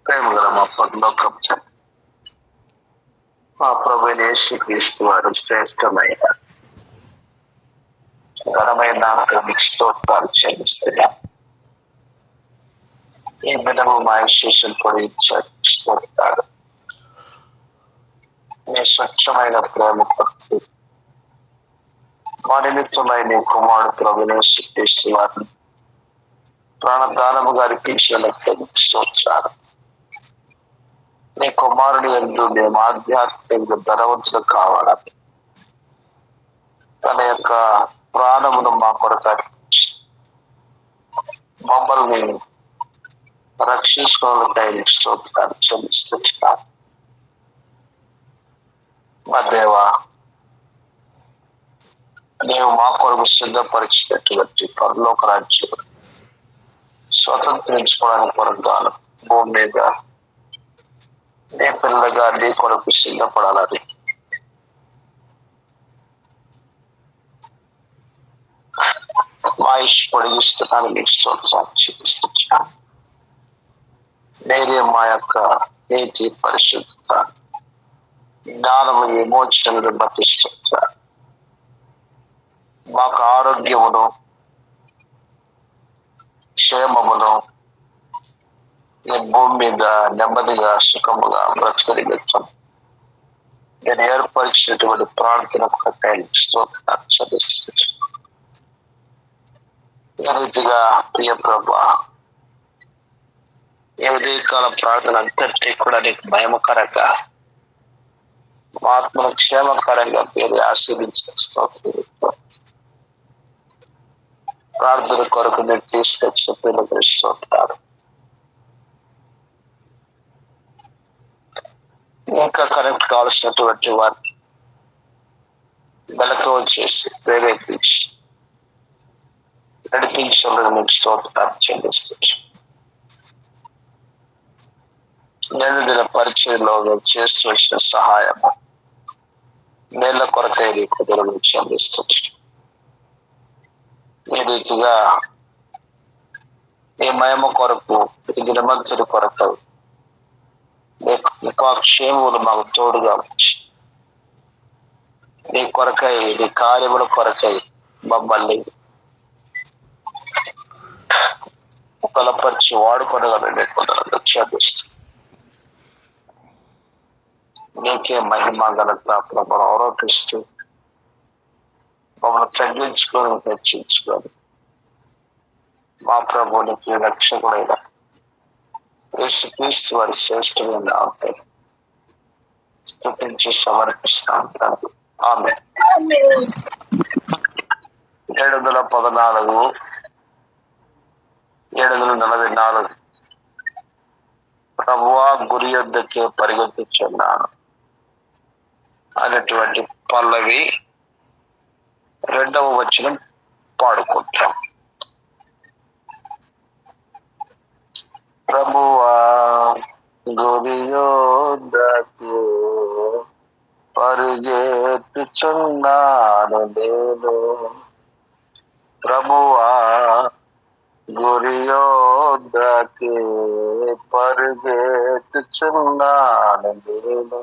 ప్రేమ గల మా పరలోకపు తండ్రి, మా ప్రభువైన యేసుక్రీస్తు వారు శ్రేష్టమైన ఘనమైన నామమునకు మీకు స్తోత్రాలు చెల్లిస్తున్నాం. ఈ దినము మా విశేషం పొడిగించారు స్తోత్రాలు. మీ స్వచ్ఛమైన ప్రేమ కొరకు మా నిమిత్తమైన నీ కుమారుడు ప్రభువైన యేసుక్రీస్తు వారిని ప్రాణదానముగా అర్పించినందుకు మీకు స్తోత్రాలు. నీ కుమారుని యందు మేము ఆధ్యాత్మిక ధనవంతులు కావాలని తన యొక్క ప్రాణమును మా కొరకు అర్పించి మమ్మల్ని రక్షించుకోవడానికి స్తోత్రాలు చెల్లిస్తున్నాను. మా దేవా, నీవు మా కొరకు సిద్ధపరిచినటువంటి పరలోక రాజ్యం స్వతంత్రించుకోవడానికి కొరకు భూమి మీద నీ పిల్లగా నీ కొరకు సిద్ధపడాలని మా ఇష్ట పొడిగిస్తున్నాను. మీకు స్తోత్రాలు చూపిస్తున్నాను. నేనే మా యొక్క నీతి పరిశుద్ధత జ్ఞానము విమోచనను బట్టి స్తోత్రాలు. మాకు ఆరోగ్యమును క్షేమమును ఈ భూమి మీద నెమ్మదిగా సుఖముగా బ్రతకగలుగుతాం. నేను ఏర్పరిచినటువంటి ప్రార్థన కొరకై స్తోత్రాలు చెల్లిస్తున్నాను. ఈ రీతిగా ప్రియ ప్రభా, ఈ ఉదయకాల ప్రార్థన అంతటి కూడా నీకు భయమకరంగా మా ఆత్మను క్షేమకరంగా పేరు ఆస్వాదించిన స్తోత్రం. ప్రార్థన కొరకు మీరు తీసుకొచ్చిన పిల్లలు స్తోత్రాలు. ఇంకా కనెక్ట్ కావాల్సినటువంటి వారిని మెలకువ చేసి ప్రేరేపించి నడిపించాలని మీకు స్తోత్రాలు చెల్లిస్తుంది. నేను దిన పరిచయంలో చేస్తూ వచ్చిన సహాయము మేళ్ల కొరకై నీ కుదురును చెల్లిస్తుంది. ఈ రీతిగా ఈ మహిమ కొరకు ఈ దినమంతుడి కొరకు క్షేమములు మాకు తోడుగా వచ్చి నీ కొరకై నీ కార్యముల కొరకై మమ్మల్ని బలపరిచి వాడుకొనగలని క్షమిస్తుంది. నీకే మహిమ ఘనత ప్రభావం ఆరోపిస్తూ మమ్మల్ని తగ్గించుకొని హెచ్చించుకొని మా ప్రభువునికి రక్షకుడైన యేసుక్రీస్తు వారి శ్రేష్టమైన అవుతారు స్తుతించి సమర్పిస్తాను. ఆమేన్. 714 744 ప్రభువా గురి యొద్దకే పరిగెత్తుచున్నాను అనేటువంటి పల్లవి 2వ వచనం పాడుకుంటాం. ప్రభువా గురి యొద్దకు పరిగెత్తుచున్నాను నేను, ప్రభువా గురి యొద్దకు పరిగెత్తుచున్నాను నేను,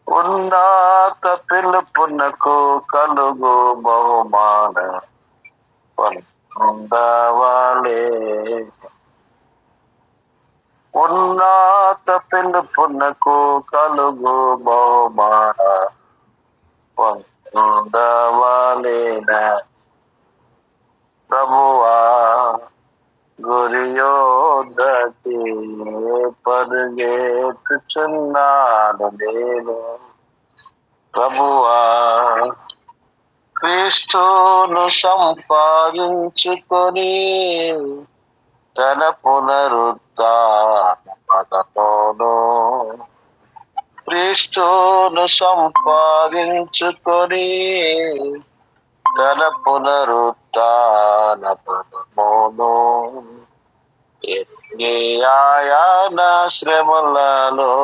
ఉన్నత పిలుపునకు కలుగు బహుమాన పొందవాలే, ఉన్నత పిలుపునకు కలుగు బహుమాన పొందవాలేనా, ప్రభువా గురి యొద్దకు పరిగెత్తుచున్నాను నేను, ప్రభువా క్రీస్తును సంపాదించుకొని తన పునరుత్థానముతోను, క్రీస్తును సంపాదించుకొని తన పునరుత్థానమును ఆయన శ్రమలలో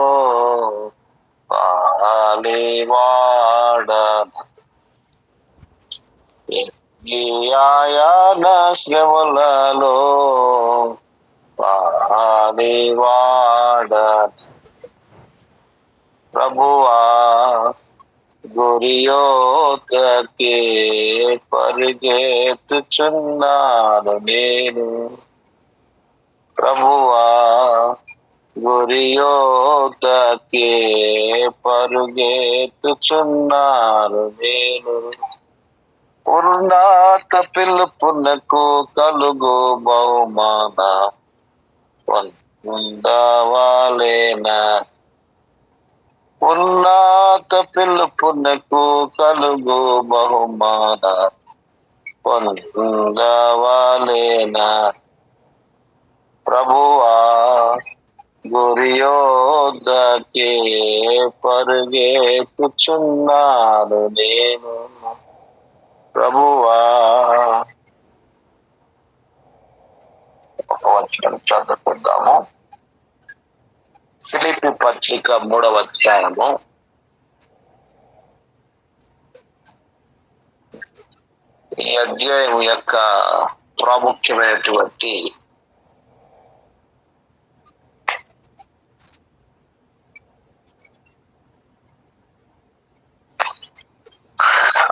పాలివాడన, ఆయన శ్రమలలో పాలివాడన, వాడ ప్రభువా గురియోతకే పరిగెత్తుచున్నాను నేను. ప్రభువా గురియోతకే పరుగెత్తుచున్నాను నేను. ఉన్నత పిలుపునకు కలుగు బహుమాన పొందవాలేనా. ఉన్నత పిలుపునకు కలుగు బహుమాన పొందవాలేనా. ప్రభువా గురియోదకే పరుగెత్తుచున్నాను నేను. ప్రభువా ఒక వచనం చదువుకుందాము. ఫిలిప్పీ పత్రిక 3వ అధ్యాయము 'ఈ అధ్యాయం యొక్క ప్రాముఖ్యమైనటువంటి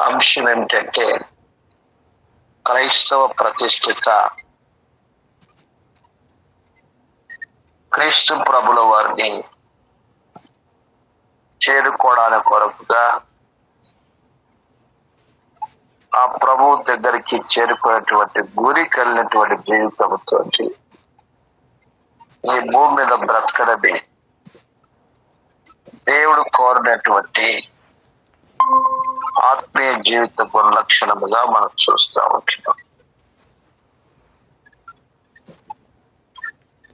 అంశం ఏమిటంటే క్రైస్తవ ప్రతిష్ఠిత క్రీస్తు ప్రభుల వారిని చేరుకోవడానికి కొరకుగా, ఆ ప్రభువు దగ్గరికి చేరుకునేటువంటి గురి కలిగినటువంటి జీవితంతో ఈ భూమి మీద బ్రతకడమే దేవుడు కోరినటువంటి ఆత్మీయ జీవితపు లక్షణముగా మనం చూస్తూ ఉంటున్నాం.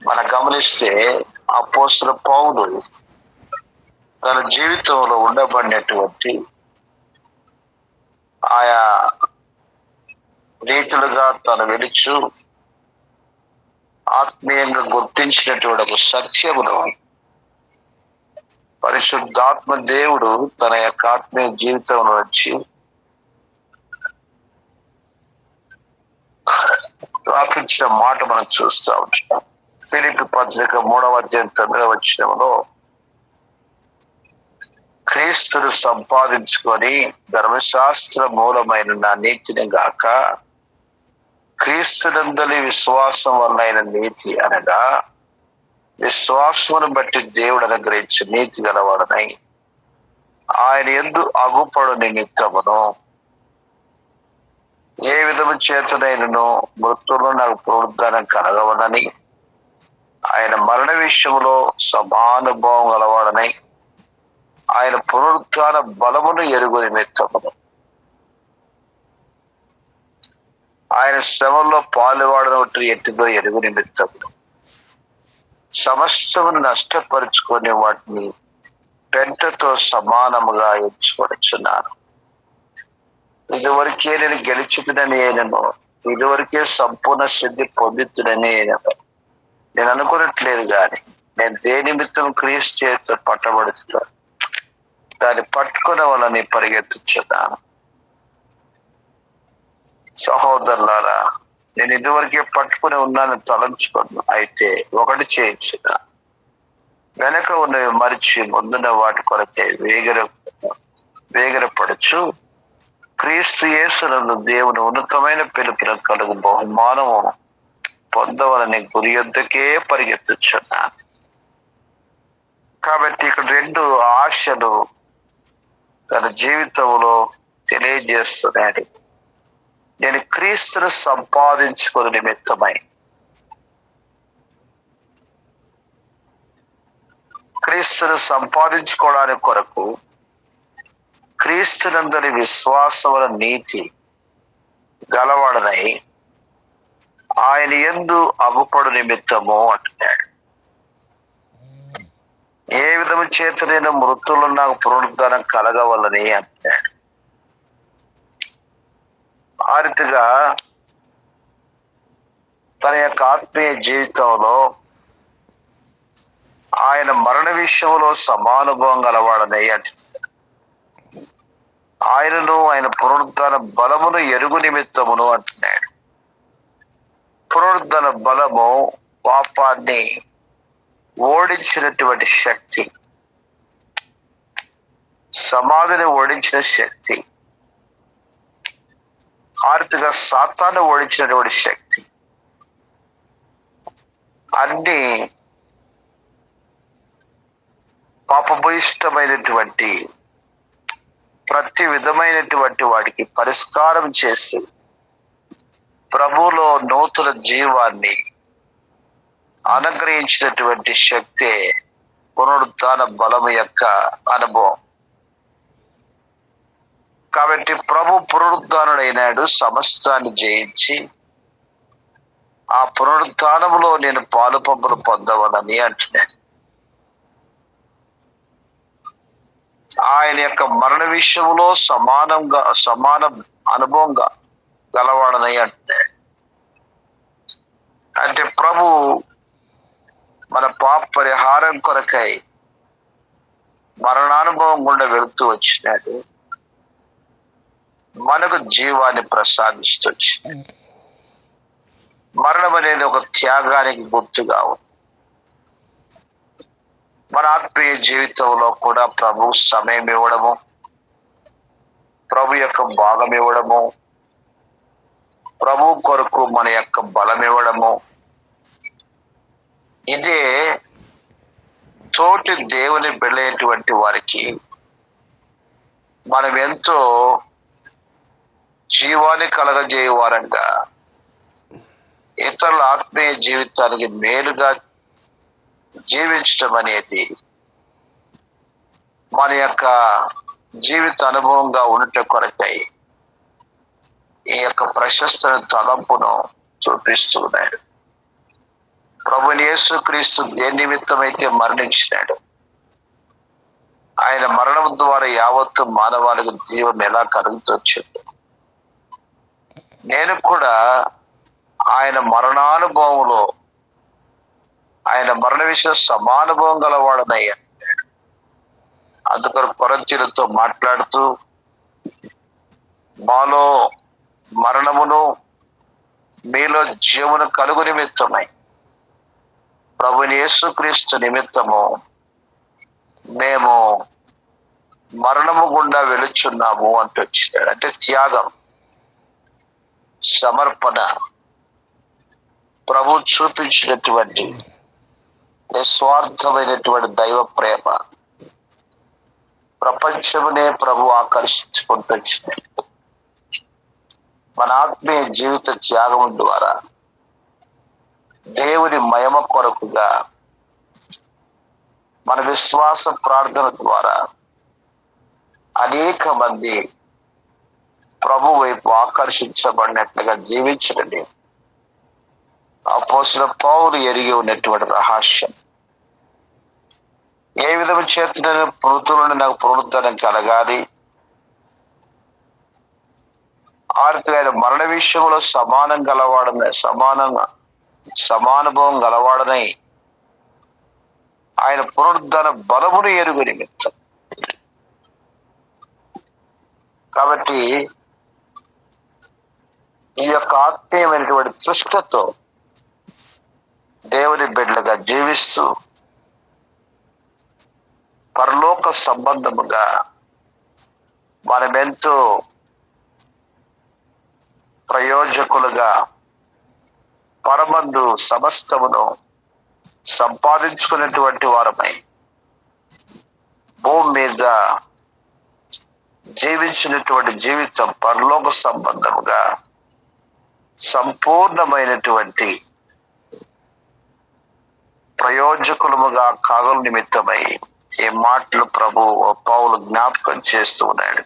మనం గమనిస్తే అపోస్తలుడు పౌలు తన జీవితంలో ఉండబడినటువంటి ఆయా రీతులుగా తను వెలుచు ఆత్మీయంగా గుర్తించినటువంటి ఒక సత్యమును పరిశుద్ధాత్మ దేవుడు తన యొక్క ఆత్మీయ జీవితంలో వచ్చి రాపించిన మాట మనం చూస్తూ ఉంటున్నాం. ఫిలిప్పీ పత్రిక 3వ అధ్యాయం 9వ వచనంలో క్రీస్తును సంపాదించుకొని ధర్మశాస్త్ర మూలమైన నా నీతిని గాక క్రీస్తునందలి విశ్వాసం వలన నీతి అనగా విశ్వాసమును బట్టి దేవుడు అనుగ్రహించి నీతి గలవాడనై ఆయన యందు అగుపడు నిమిత్తమును ఏ విధము చేతనైనను మృతుల్లో నాకు పునరుద్ధానం కలగవనని ఆయన మరణ విషయంలో సమానుభవం గలవాడనై ఆయన పునరుద్ధాన బలమును ఎరుగు నిమిత్తమును ఆయన శ్రమంలో పాలువాడను ఎట్టిదో ఎరుగు నిమిత్తమును సమస్తమును నష్టపరుచుకొని వాటిని పెంటతో సమానముగా ఎంచుకొనుచున్నాను. ఇదివరకే నేను గెలిచితునని అయినను, ఇదివరకే సంపూర్ణ సిద్ధి పొందుతునని అయినను నేను అనుకున్నట్లేదు. గాని నేను దేని నిమిత్తం క్రీస్తు చేత పట్టబడుతున్నాను, దాన్ని పట్టుకునే వాళ్ళని పరిగెత్తుచున్నాను. సహోదరులారా, నేను ఇదివరకే పట్టుకుని ఉన్నాను తలంచుకున్నాను. అయితే ఒకటి చేయించిన వెనక ఉన్నవి మరిచి ముందున్న వాటి కొరకే వేగిరపడుచు క్రీస్తు యేసునందు దేవుని ఉన్నతమైన పిలుపున కలుగు బహుమానము పొందవలని గురి యొద్దకే పరిగెత్తుచున్నాను. కాబట్టి ఇక్కడ 2 ఆశలు తన జీవితంలో తెలియజేస్తున్నాడు. నేను క్రీస్తును సంపాదించుకునే నిమిత్తమై, క్రీస్తును సంపాదించుకోవడానికి కొరకు క్రీస్తునందరి విశ్వాసముల నీతి గలవాడనై ఆయన యందు అగుపడు నిమిత్తము అంటున్నాడు. ఏ విధము చేత నేను మృతుల్లో నాకు పునరుద్ధానం కలగవలని అంటున్నాడు. ఆ రీతిగా తన యొక్క ఆత్మీయ జీవితంలో ఆయన మరణ విషయంలో సమానుభవం గలవాడని అంటున్నాడు. ఆయనను ఆయన పునరుద్ధాన బలమును ఎరుగు నిమిత్తమును అంటున్నాడు. పునరుద్ధాన బలము పాపాన్ని ఓడించినటువంటి శక్తి, సమాధిని ఓడించిన శక్తి, ఆర్థిక సాతాన్ని ఓడించినటువంటి శక్తి, అన్ని పాపభూయిష్టమైనటువంటి ప్రతి విధమైనటువంటి వాటికి పరిష్కారం చేసి ప్రభువులో నూతన జీవాన్ని అనుగ్రహించినటువంటి శక్తే పునరుత్థాన బలము యొక్క అనుభవం. కాబట్టి ప్రభు పునరుత్థానుడైనాడు, సమస్తాన్ని జయించి ఆ పునరుత్థానములో నేను పాలు పంపులు పొందవలని అంటున్నాడు. ఆయన యొక్క మరణ విషయంలో సమాన అనుభవంగా గలవాడని అంటున్నాడు. అంటే ప్రభు మన పాప పరిహారం కొరకై మరణానుభవం గుండా వెళుతూ వచ్చినాడు, మనకు జీవాన్ని ప్రసాదిస్తూ వచ్చినాడు. మరణం అనేది ఒక త్యాగానికి గుర్తుగా ఉంది. మన ఆత్మీయ జీవితంలో కూడా ప్రభు సమయం ఇవ్వడము, ప్రభు యొక్క భాగం ఇవ్వడము, ప్రభు కొరకు మన యొక్క బలం ఇవ్వడము, ఇదే తోటి దేవుని బిడ్డలైనటువంటి వారికి మనం ఎంతో జీవాన్ని కలగజేయ వారంగా ఇతరుల ఆత్మీయ జీవితానికి మేలుగా జీవించడం అనేది మన యొక్క జీవిత అనుభవంగా ఉండటం కొరకై ఈ యొక్క ప్రశస్త తలంపును చూపిస్తున్నాడు. ప్రభుని యేసుక్రీస్తు దేని నిమిత్తమైతే మరణించినాడు, ఆయన మరణం ద్వారా యావత్తు మానవాళికి జీవం ఎలా కలుగుతొచ్చింది, నేను కూడా ఆయన మరణానుభవంలో, ఆయన మరణ విషయం సమానుభవం గలవాడనయ్యా. అందుకని కొరింథీయులతో మాట్లాడుతూ, మాలో మరణమును మీలో జీవమును కలుగు నిమిత్తమై ప్రభుని యేసుక్రీస్తు నిమిత్తము మేము మరణము గుండా వెలుచున్నాము అంటూ వచ్చినాడు. అంటే త్యాగం, సమర్పణ, ప్రభు చూపించినటువంటి నిస్వార్థమైనటువంటి దైవ ప్రేమ ప్రపంచమునే ప్రభు ఆకర్షించుకుంటూ వచ్చినాడు. మన ఆత్మీయ జీవిత త్యాగం ద్వారా దేవుని మహిమ కొరకుగా మన విశ్వాస ప్రార్థన ద్వారా అనేక మంది ప్రభు వైపు ఆకర్షించబడినట్లుగా జీవించడండి అపోస్తలుడైన పౌలు ఎరిగి ఉన్నటువంటి రహస్యం. ఏ విధము చేత మృతుల నుండి నాకు పునరుద్ధరణ కలగాలి, ఆయన మరణ విషయంలో సమానుభవం గలవాడనై ఆయన పునరుద్ధరణ బలమును ఎరుగు నిమిత్తం. కాబట్టి ఈ యొక్క ఆత్మీయమైనటువంటి తృష్ణతో దేవుని బిడ్డలుగా జీవిస్తూ పరలోక సంబంధముగా మనమెంతో ప్రయోజకులుగా పరమందు సమస్తమును సంపాదించుకున్నటువంటి వారమై భూమి మీద జీవించినటువంటి జీవితం పరలోక సంబంధముగా సంపూర్ణమైనటువంటి ప్రయోజకులముగా కాగల నిమిత్తమై ఈ మాటలు ప్రభు పౌలు జ్ఞాపకం చేస్తూ ఉన్నాడు.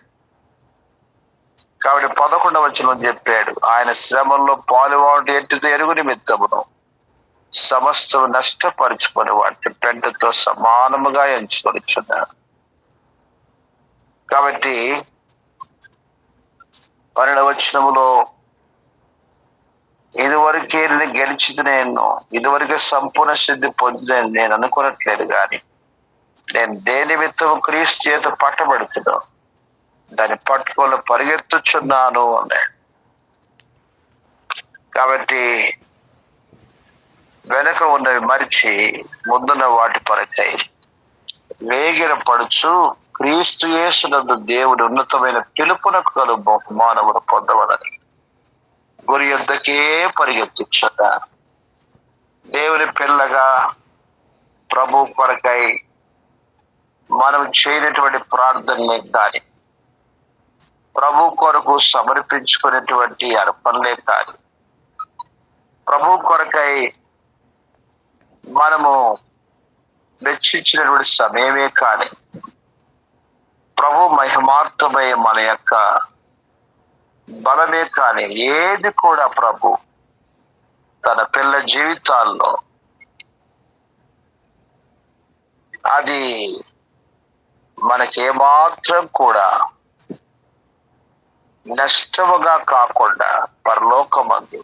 కాబట్టి 11వ వచనం చెప్పాడు, ఆయన శ్రమల్లో పాలువాడు ఎట్టుతో ఎరుగు నిమిత్తమును సమస్తం నష్టపరుచుకొని వాటిని పెంటతో సమానముగా ఎంచుకొనిచున్నారు. కాబట్టి 12వ వచనములో ఇదివరకే నేను గెలిచి ఇదివరకే సంపూర్ణ సిద్ధి పొందిన నేను అనుకున్నట్లేదు, కానీ నేను దేని నిమిత్తము క్రీస్తు చేత పట్టబడుతున్నాను, దాన్ని పట్టుకొని పరిగెత్తుచున్నాను అన్నాడు. కాబట్టి వెనక ఉన్నవి మరిచి ముందున్న వాటి కొరకై వేగిర పడుచు క్రీస్తు యేసునందు దేవుడి ఉన్నతమైన పిలుపునకు గల బహుమానమును పొందవలని గురి యొద్దకే పరిగెత్తుచున్నారు. దేవుని పిల్లగా ప్రభు కొరకై మనం చేయనటువంటి ప్రార్థనలే కానీ, ప్రభు కొరకు సమర్పించుకునేటువంటి అర్పణలే కానీ, ప్రభు కొరకై మనము వెచ్చించినటువంటి సమయమే కానీ, ప్రభు మహిమార్థమై మన యొక్క బలమే కానీ ఏది కూడా ప్రభు తన పిల్ల జీవితాల్లో అది మనకేమాత్రం కూడా నష్టముగా కాకుండా పరలోకమందు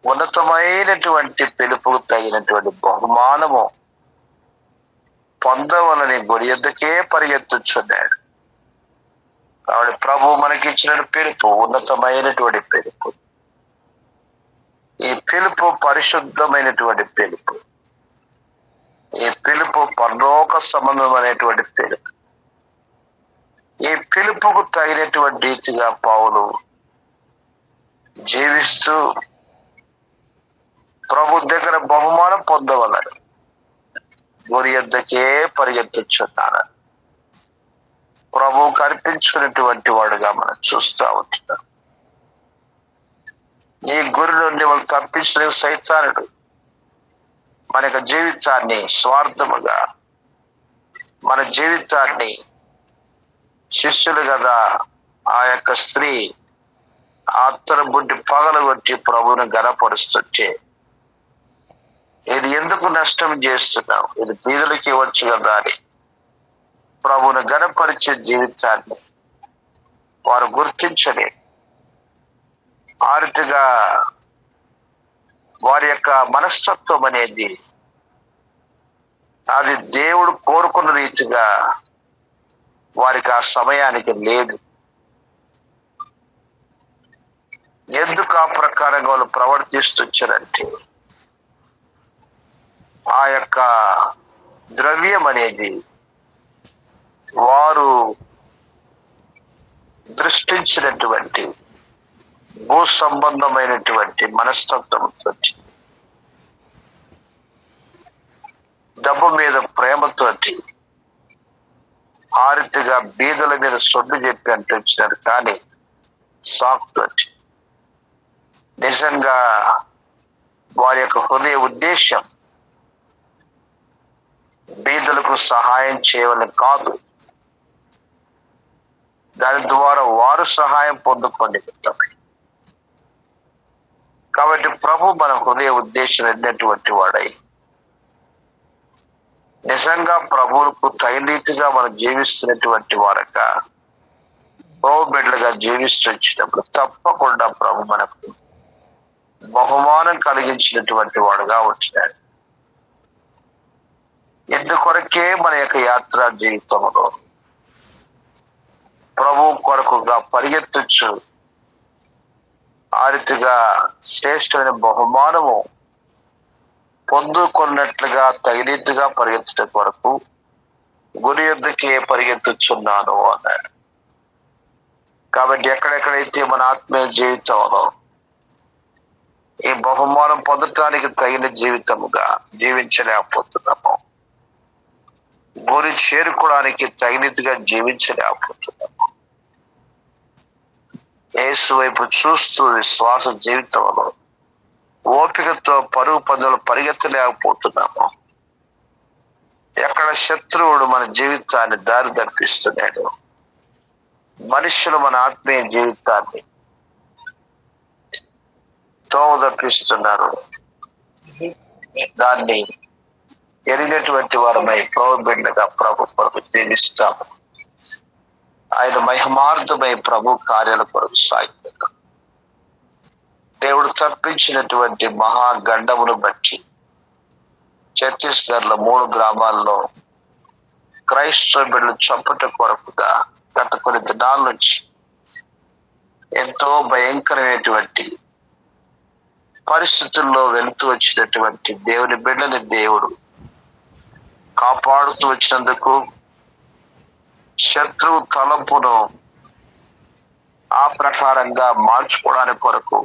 ఉన్నతమైనటువంటి పిలుపుకు తగినటువంటి బహుమానము పొందవలని గురి యొద్దకే పరిగెత్తుచున్నాడు. కాబట్టి ప్రభు మనకిచ్చిన పిలుపు ఉన్నతమైనటువంటి పిలుపు. ఈ పిలుపు పరిశుద్ధమైనటువంటి పిలుపు. ఈ పిలుపు పరలోక సంబంధమైనటువంటి పిలుపు. ఈ పిలుపుకు తగినటువంటి రీతిగా పౌలు జీవిస్తూ ప్రభు దగ్గర బహుమానం పొందవలని గురి యొద్దకే పరిగెత్తుచున్నాను. ప్రభు కనిపించుకున్నటువంటి వాడుగా మనం చూస్తూ ఉంటున్నాం. ఈ గురి నుండి వాళ్ళు తప్పించిన సైతానుడు మన యొక్క జీవితాన్ని స్వార్థముగా, మన జీవితాన్ని శిష్యులు కదా ఆ యొక్క స్త్రీ అత్తరు బుడ్డి పగలగొట్టి ప్రభువును గణపరుస్తుంటే, ఇది ఎందుకు నష్టం చేస్తున్నావు, ఇది బీదలకి ఇవ్వచ్చు కదా అని ప్రభువును గణపరిచే జీవితాన్ని వారు గుర్తించలేదు. ఆ రీతిగా వారి యొక్క మనస్తత్వం అనేది అది దేవుడు కోరుకున్న రీతిగా వారికి ఆ సమయానికి లేదు. ఎందుకు ఆ ప్రకారంగా వాళ్ళు ప్రవర్తిస్తుంటారంటే, ఆ యొక్క ద్రవ్యం అనేది వారు దృష్టించినటువంటి భూ సంబంధమైనటువంటి మనస్తత్వంతో, డబ్బు మీద ప్రేమతోటి ఆ రీతిగా బీదల మీద సొడ్డు చెప్పి అంటున్నారు. కానీ సాకుతోటి నిజంగా వారి యొక్క హృదయ ఉద్దేశం బీదలకు సహాయం చేయవలని కాదు, దాని ద్వారా వారు సహాయం పొందుకొని. కాబట్టి ప్రభు మన హృదయ ఉద్దేశం ఎన్నటువంటి వాడై నిజంగా ప్రభువుకు తగిన రీతిగా మనం జీవిస్తున్నటువంటి వారక ప్రభు బిడ్డలుగా జీవిస్తున్నప్పుడు తప్పకుండా ప్రభు మనకు బహుమానం కలిగించినటువంటి వాడుగా వచ్చినాడు. ఇందుకొరకే మన యొక్క యాత్రా జీవితంలో ప్రభు కొరకుగా పరిగెత్తచ్చు ఆ రీతిగా శ్రేష్టమైన బహుమానము పొందుకున్నట్లుగా తగినట్టుగా పరిగెత్తడం కొరకు గురి యొద్దకే పరిగెత్తుచున్నాను అన్నాడు. కాబట్టి ఎక్కడెక్కడైతే మన ఆత్మీయ జీవితంలో ఈ బహుమానం పొందటానికి తగిన జీవితముగా జీవించలేకపోతున్నాము, గురి చేరుకోవడానికి తగినట్టుగా జీవించలేకపోతున్నాము, యేసు వైపు చూస్తూ విశ్వాస జీవితంలో ఓపికతో పరుగు పదులు పరిగెత్తలేకపోతున్నాము, ఎక్కడ శత్రువుడు మన జీవితాన్ని దారి తప్పిస్తున్నాడు, మనుషులు మన ఆత్మీయ జీవితాన్ని తోవ తప్పిస్తున్నారు, దాన్ని ఎరిగినటువంటి వారమై ప్రభు బిడ్డగా ప్రభు కొరకు జీవిస్తాము. ఆయన మహిమార్థమై ప్రభు కార్యాల కొరకు సాగుతున్నాం. దేవుడు తప్పించినటువంటి మహాగండమును బట్టి ఛత్తీస్గఢ్ లో 3 గ్రామాల్లో క్రైస్తవ బిడ్డలు చంపట కొరకుగా గత కొన్ని దినాల నుంచి ఎంతో భయంకరమైనటువంటి పరిస్థితుల్లో వెళుతూ వచ్చినటువంటి దేవుని బిడ్డని దేవుడు కాపాడుతూ వచ్చినందుకు, శత్రువు తలంపును ఆ ప్రకారంగా మార్చుకోవడానికి కొరకు,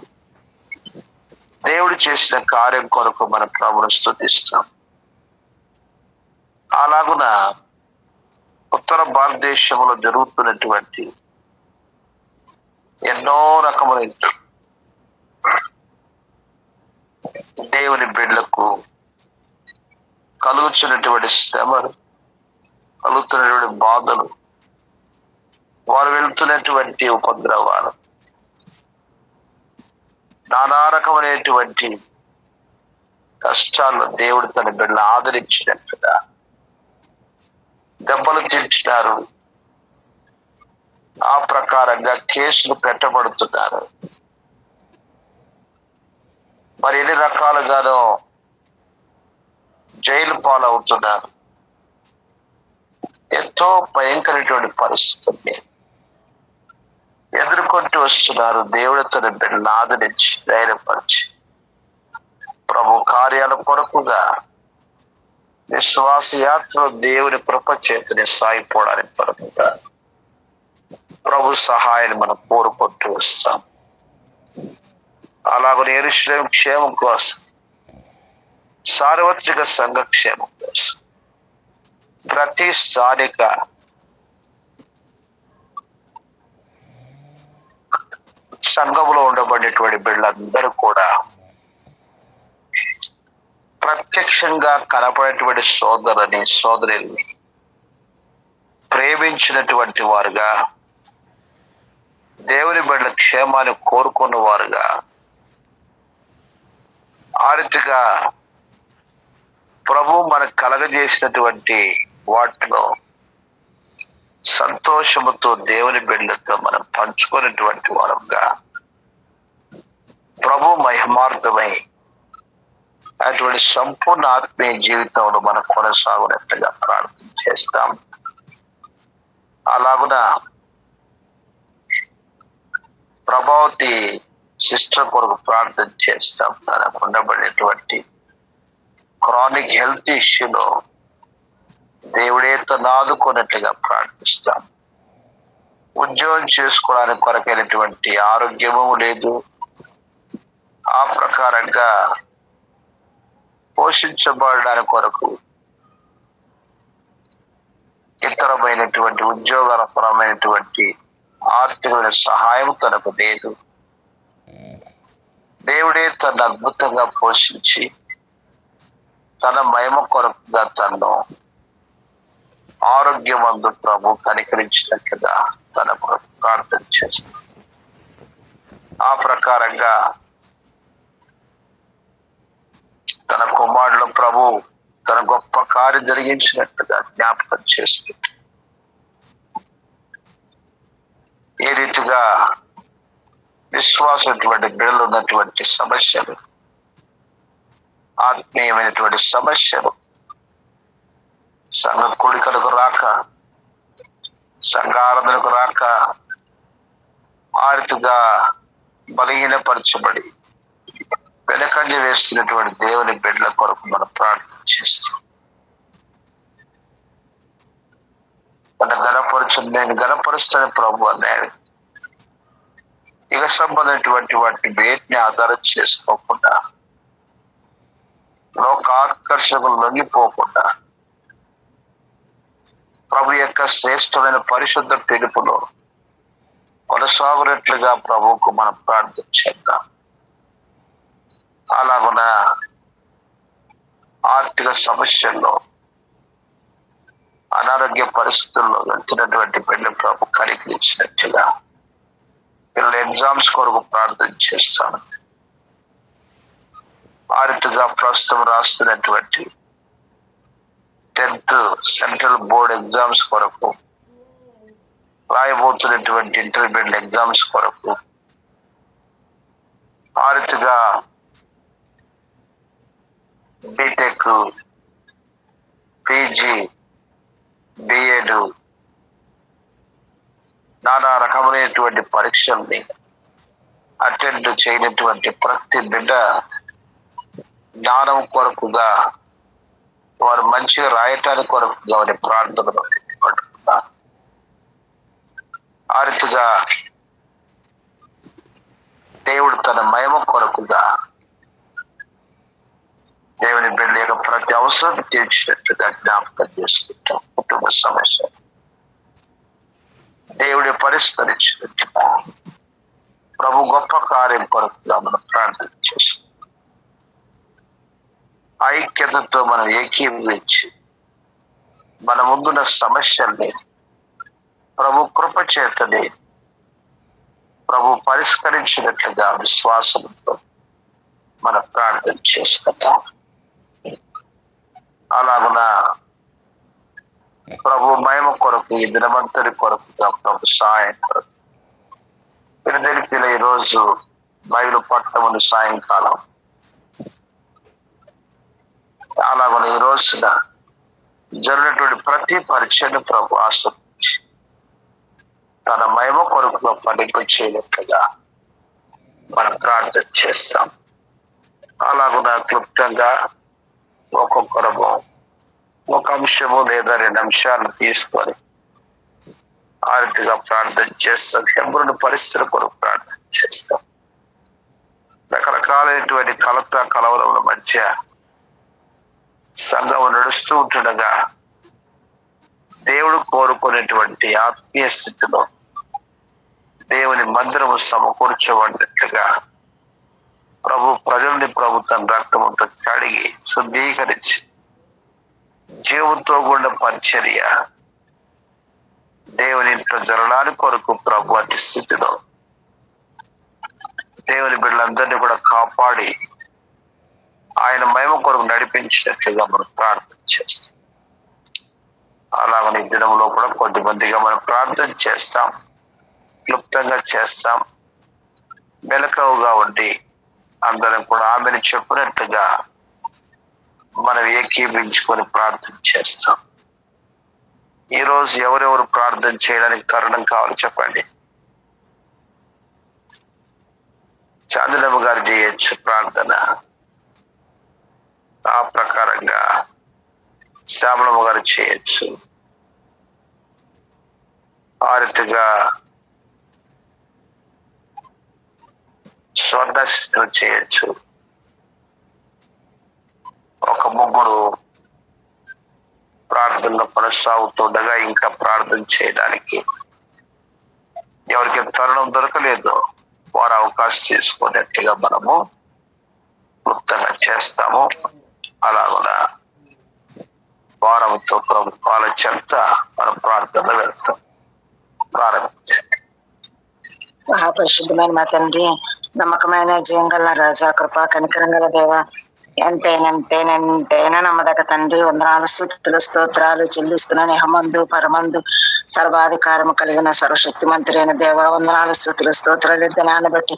దేవుడు చేసిన కార్యం కొరకు మన ప్రభువును స్తుతిస్తాం. అలాగున ఉత్తర భారతదేశంలో జరుగుతున్నటువంటి ఎన్నో రకమైన దేవుని బిడ్డలకు కలుగుతున్నటువంటి శ్రమలు, కలుగుతున్నటువంటి బాధలు, వారు వెళ్తున్నటువంటి ఉపద్రవాలు, నానా రకమైనటువంటి కష్టాల్లో దేవుడు తన బిడ్డను ఆదరించినట్టుగా, దెబ్బలు తీర్చినారు, ఆ ప్రకారంగా కేసులు పెట్టబడుతున్నారు. మరి ఎన్ని రకాలుగానో జైలు పాలవుతున్నారు. ఎంతో భయంకరమైనటువంటి పరిస్థితుల్ని ఎదుర్కొంటూ వస్తున్నారు. దేవుడు తన బిడ్డను ఆదరించి ధైర్యపరిచి ప్రభు కార్యాల కొరకుగా విశ్వాస యాత్రలో దేవుని కృప చేతని సాగిపోవడానికి కొరకుగా ప్రభు సహాయాన్ని మనం కోరుకుంటూ వస్తాం. అలాగే యెరూషలేము క్షేమం కోసం, సార్వత్రిక సంఘ క్షేమం కోసం, ప్రతి స్థానిక సంఘంలో ఉండబడేటువంటి బిడ్డలందరూ కూడా ప్రత్యక్షంగా కనపడేటువంటి సోదరుల్ని ప్రేమించినటువంటి వారుగా, దేవుని బిడ్డల క్షేమాన్ని కోరుకున్న వారుగా, ఆ రీతిగా ప్రభు మనకు కలగజేసినటువంటి వాటిలో సంతోషముతో దేవుని బిడ్డలతో మనం పంచుకున్నటువంటి వారంగా ప్రభు మహిమార్థమై అటువంటి సంపూర్ణ ఆత్మీయ జీవితంలో మనం కొనసాగునట్టుగా ప్రార్థన చేస్తాం. అలాగున ప్రభావతి సిస్టర్ కొరకు ప్రార్థన చేస్తాం. తనకు ఉండబడేటువంటి క్రానిక్ హెల్త్ ఇష్యూలో దేవుడే తను ఆదుకున్నట్లుగా ప్రార్థిస్తాం. ఉద్యోగం చేసుకోవడానికి కొరకైనటువంటి ఆరోగ్యము లేదు. ఆ ప్రకారంగా పోషించబడడానికి కొరకు ఇతరమైనటువంటి ఉద్యోగపరమైనటువంటి ఆర్థికమైన సహాయం తనకు లేదు. దేవుడే తను అద్భుతంగా పోషించి తన మహిమ కొరకుగా తను ఆరోగ్యమందు ప్రభు కనికరించినట్లుగా తన కొరకు ప్రార్థన చేస్తాం. ఆ ప్రకారంగా తన కుమారుడు ప్రభు తన గొప్ప కార్యం జరిగించినట్టుగా జ్ఞాపకం చేస్తుంది. ఈ రీతిగా విశ్వాసమైనటువంటి బిడ్డలు ఉన్నటువంటి సమస్యలు, ఆత్మీయమైనటువంటి సమస్యలు, సంఘ కూడికలకు రాక, సంఘ ఆరాధనకు రాక, ఆ రీతిగా బలహీనపరచబడి వెనకంజ వేస్తున్నటువంటి దేవుని బిడ్డల కొరకు మనం ప్రార్థన చేస్తాం. నేను గణపరుస్తాను ప్రభు అన్నాడు. ఇక సంబంధమైనటువంటి వాటిని వేటిని ఆధారం చేసుకోకుండా, లోక ఆకర్షణలు లొంగిపోకుండా ప్రభు యొక్క శ్రేష్టమైన పరిశుద్ధ పిలుపులో కొనసాగునట్లుగా ప్రభువుకు మనం ప్రార్థన చేద్దాం. అలాగున ఆర్థిక సమస్యల్లో, అనారోగ్య పరిస్థితుల్లో వెళ్తున్నటువంటి బిడ్డ ప్రభు కనికరించినట్టుగా పిల్లల ఎగ్జామ్స్ కొరకు ప్రార్థన చేస్తాను. ఆ రీతిగా ప్రస్తుతం రాస్తున్నటువంటి 10th సెంట్రల్ బోర్డ్ ఎగ్జామ్స్ కొరకు, రాయబోతున్నటువంటి ఇంటర్మీడియట్ ఎగ్జామ్స్ కొరకు, ఆ రీతిగా బీటెక్, పీజీ, బిఎడ్, నానా రకమైనటువంటి పరీక్షల్ని అటెండ్ చేయనటువంటి ప్రతి బిడ్డ జ్ఞానం కొరకుగా, వారు మంచిగా రాయటానికి కొరకుగా వారి ప్రార్థనలు పట్టుకున్నారు. ఆ రీతిగా దేవుడు తన మహిమ కొరకుగా దేవుని బిడ్డ యొక్క ప్రతి అవసరం తీర్చినట్టుగా జ్ఞాపకం చేసుకుంటాం. కుటుంబ సమస్య దేవుడి పరిష్కరించినట్టుగా ప్రభు గొప్ప కార్యం కొరకుగా మనం ప్రార్థన చేస్తాం. ఐక్యతతో మనం ఏకీభవించి మన ముందున్న సమస్యల్ని ప్రభు కృప చేతని ప్రభు పరిష్కరించినట్లుగా విశ్వాసంతో మన ప్రార్థన చేసుకుంటాం. అలాగున ప్రభు మహిమ కొరకు, ఈ దినమంతటి కొరకుగా ప్రభు సహాయం కొరకు పిల్లలకి ఈరోజు బయలు పట్టముందు సాయంకాలం అలాగనే ఈ రోజున జరిగినటువంటి ప్రతి పరీక్షను ప్రభు ఆసక్తి తన మహిమ కొరకుగా ఫలింప చేయలేక మనం ప్రార్థన చేస్తాం. అలాగున క్లుప్తంగా ఒక్కొక్కరము ఒక అంశము లేదా 2 అంశాలను తీసుకొని ఆ రీతిగా ప్రార్థన చేస్తాం. ఎవరిని పరిస్థితుల కొరకు ప్రార్థన చేస్తాం. రకరకాలైనటువంటి కలవరముల మధ్య సంఘం నడుస్తూ ఉంటుండగా దేవుడు కోరుకునేటువంటి ఆత్మీయ స్థితిలో దేవుని మందిరము సమకూర్చబడినట్లుగా ప్రజల్ని ప్రభు తన రక్తముతో కడిగి శుద్ధీకరించి జీవంతో కూడిన పరిచర్య దేవుని ఇంట్లో జరగడానికి కొరకు ప్రభు అట్టి స్థితిలో దేవుని బిడ్డలందరినీ కూడా కాపాడి ఆయన మహిమ కొరకు నడిపించినట్లుగా మనం ప్రార్థన చేస్తాం. అలాగని దినంలో కూడా కొద్దిమందిగా మనం ప్రార్థన చేస్తాం, క్లుప్తంగా చేస్తాం. మెలకువగా ఉండి అందరం కూడా ఆమెను చెప్పినట్టుగా మనం ఏకీభించుకొని ప్రార్థన చేస్తాం. ఈరోజు ఎవరెవరు ప్రార్థన చేయడానికి కారణం కావాలి చెప్పండి. చాందనమ్మ గారు చేయొచ్చు ప్రార్థన, ఆ ప్రకారంగా శ్యామలమ్మ గారు చేయొచ్చు, ఆ రీతిగా స్వర్ణశిస్త్రం చేయొచ్చు. ఒక ముగ్గురు ప్రార్థనలో కొనసాగుతుండగా ఇంకా ప్రార్థన చేయడానికి ఎవరికి తరుణం దొరకలేదు వారు అవకాశం చేసుకునేట్టుగా మనము క్లుప్తంగా చేస్తాము. అలాగున వారంతో ప్రభుత్వాల చెంత మనం ప్రార్థనలో వెళ్తాం. ప్రారంభించండి. మహాపరిశుద్ధమైన మా తండ్రి, నమ్మకమైన జీవంగల రాజా, కృపా కనికరం గల దేవ, ఎంతైనా నమ్మదగ్గ తండ్రి, వందనాలు స్తుతులు స్తోత్రాలు చెల్లిస్తున్నాను. హమందు పరమందు సర్వాధికారము కలిగిన సర్వశక్తి మంత్రులైన దేవ, వందనాలు స్తుతులు స్తోత్రాలు. ఈ దినాన్ని బట్టి,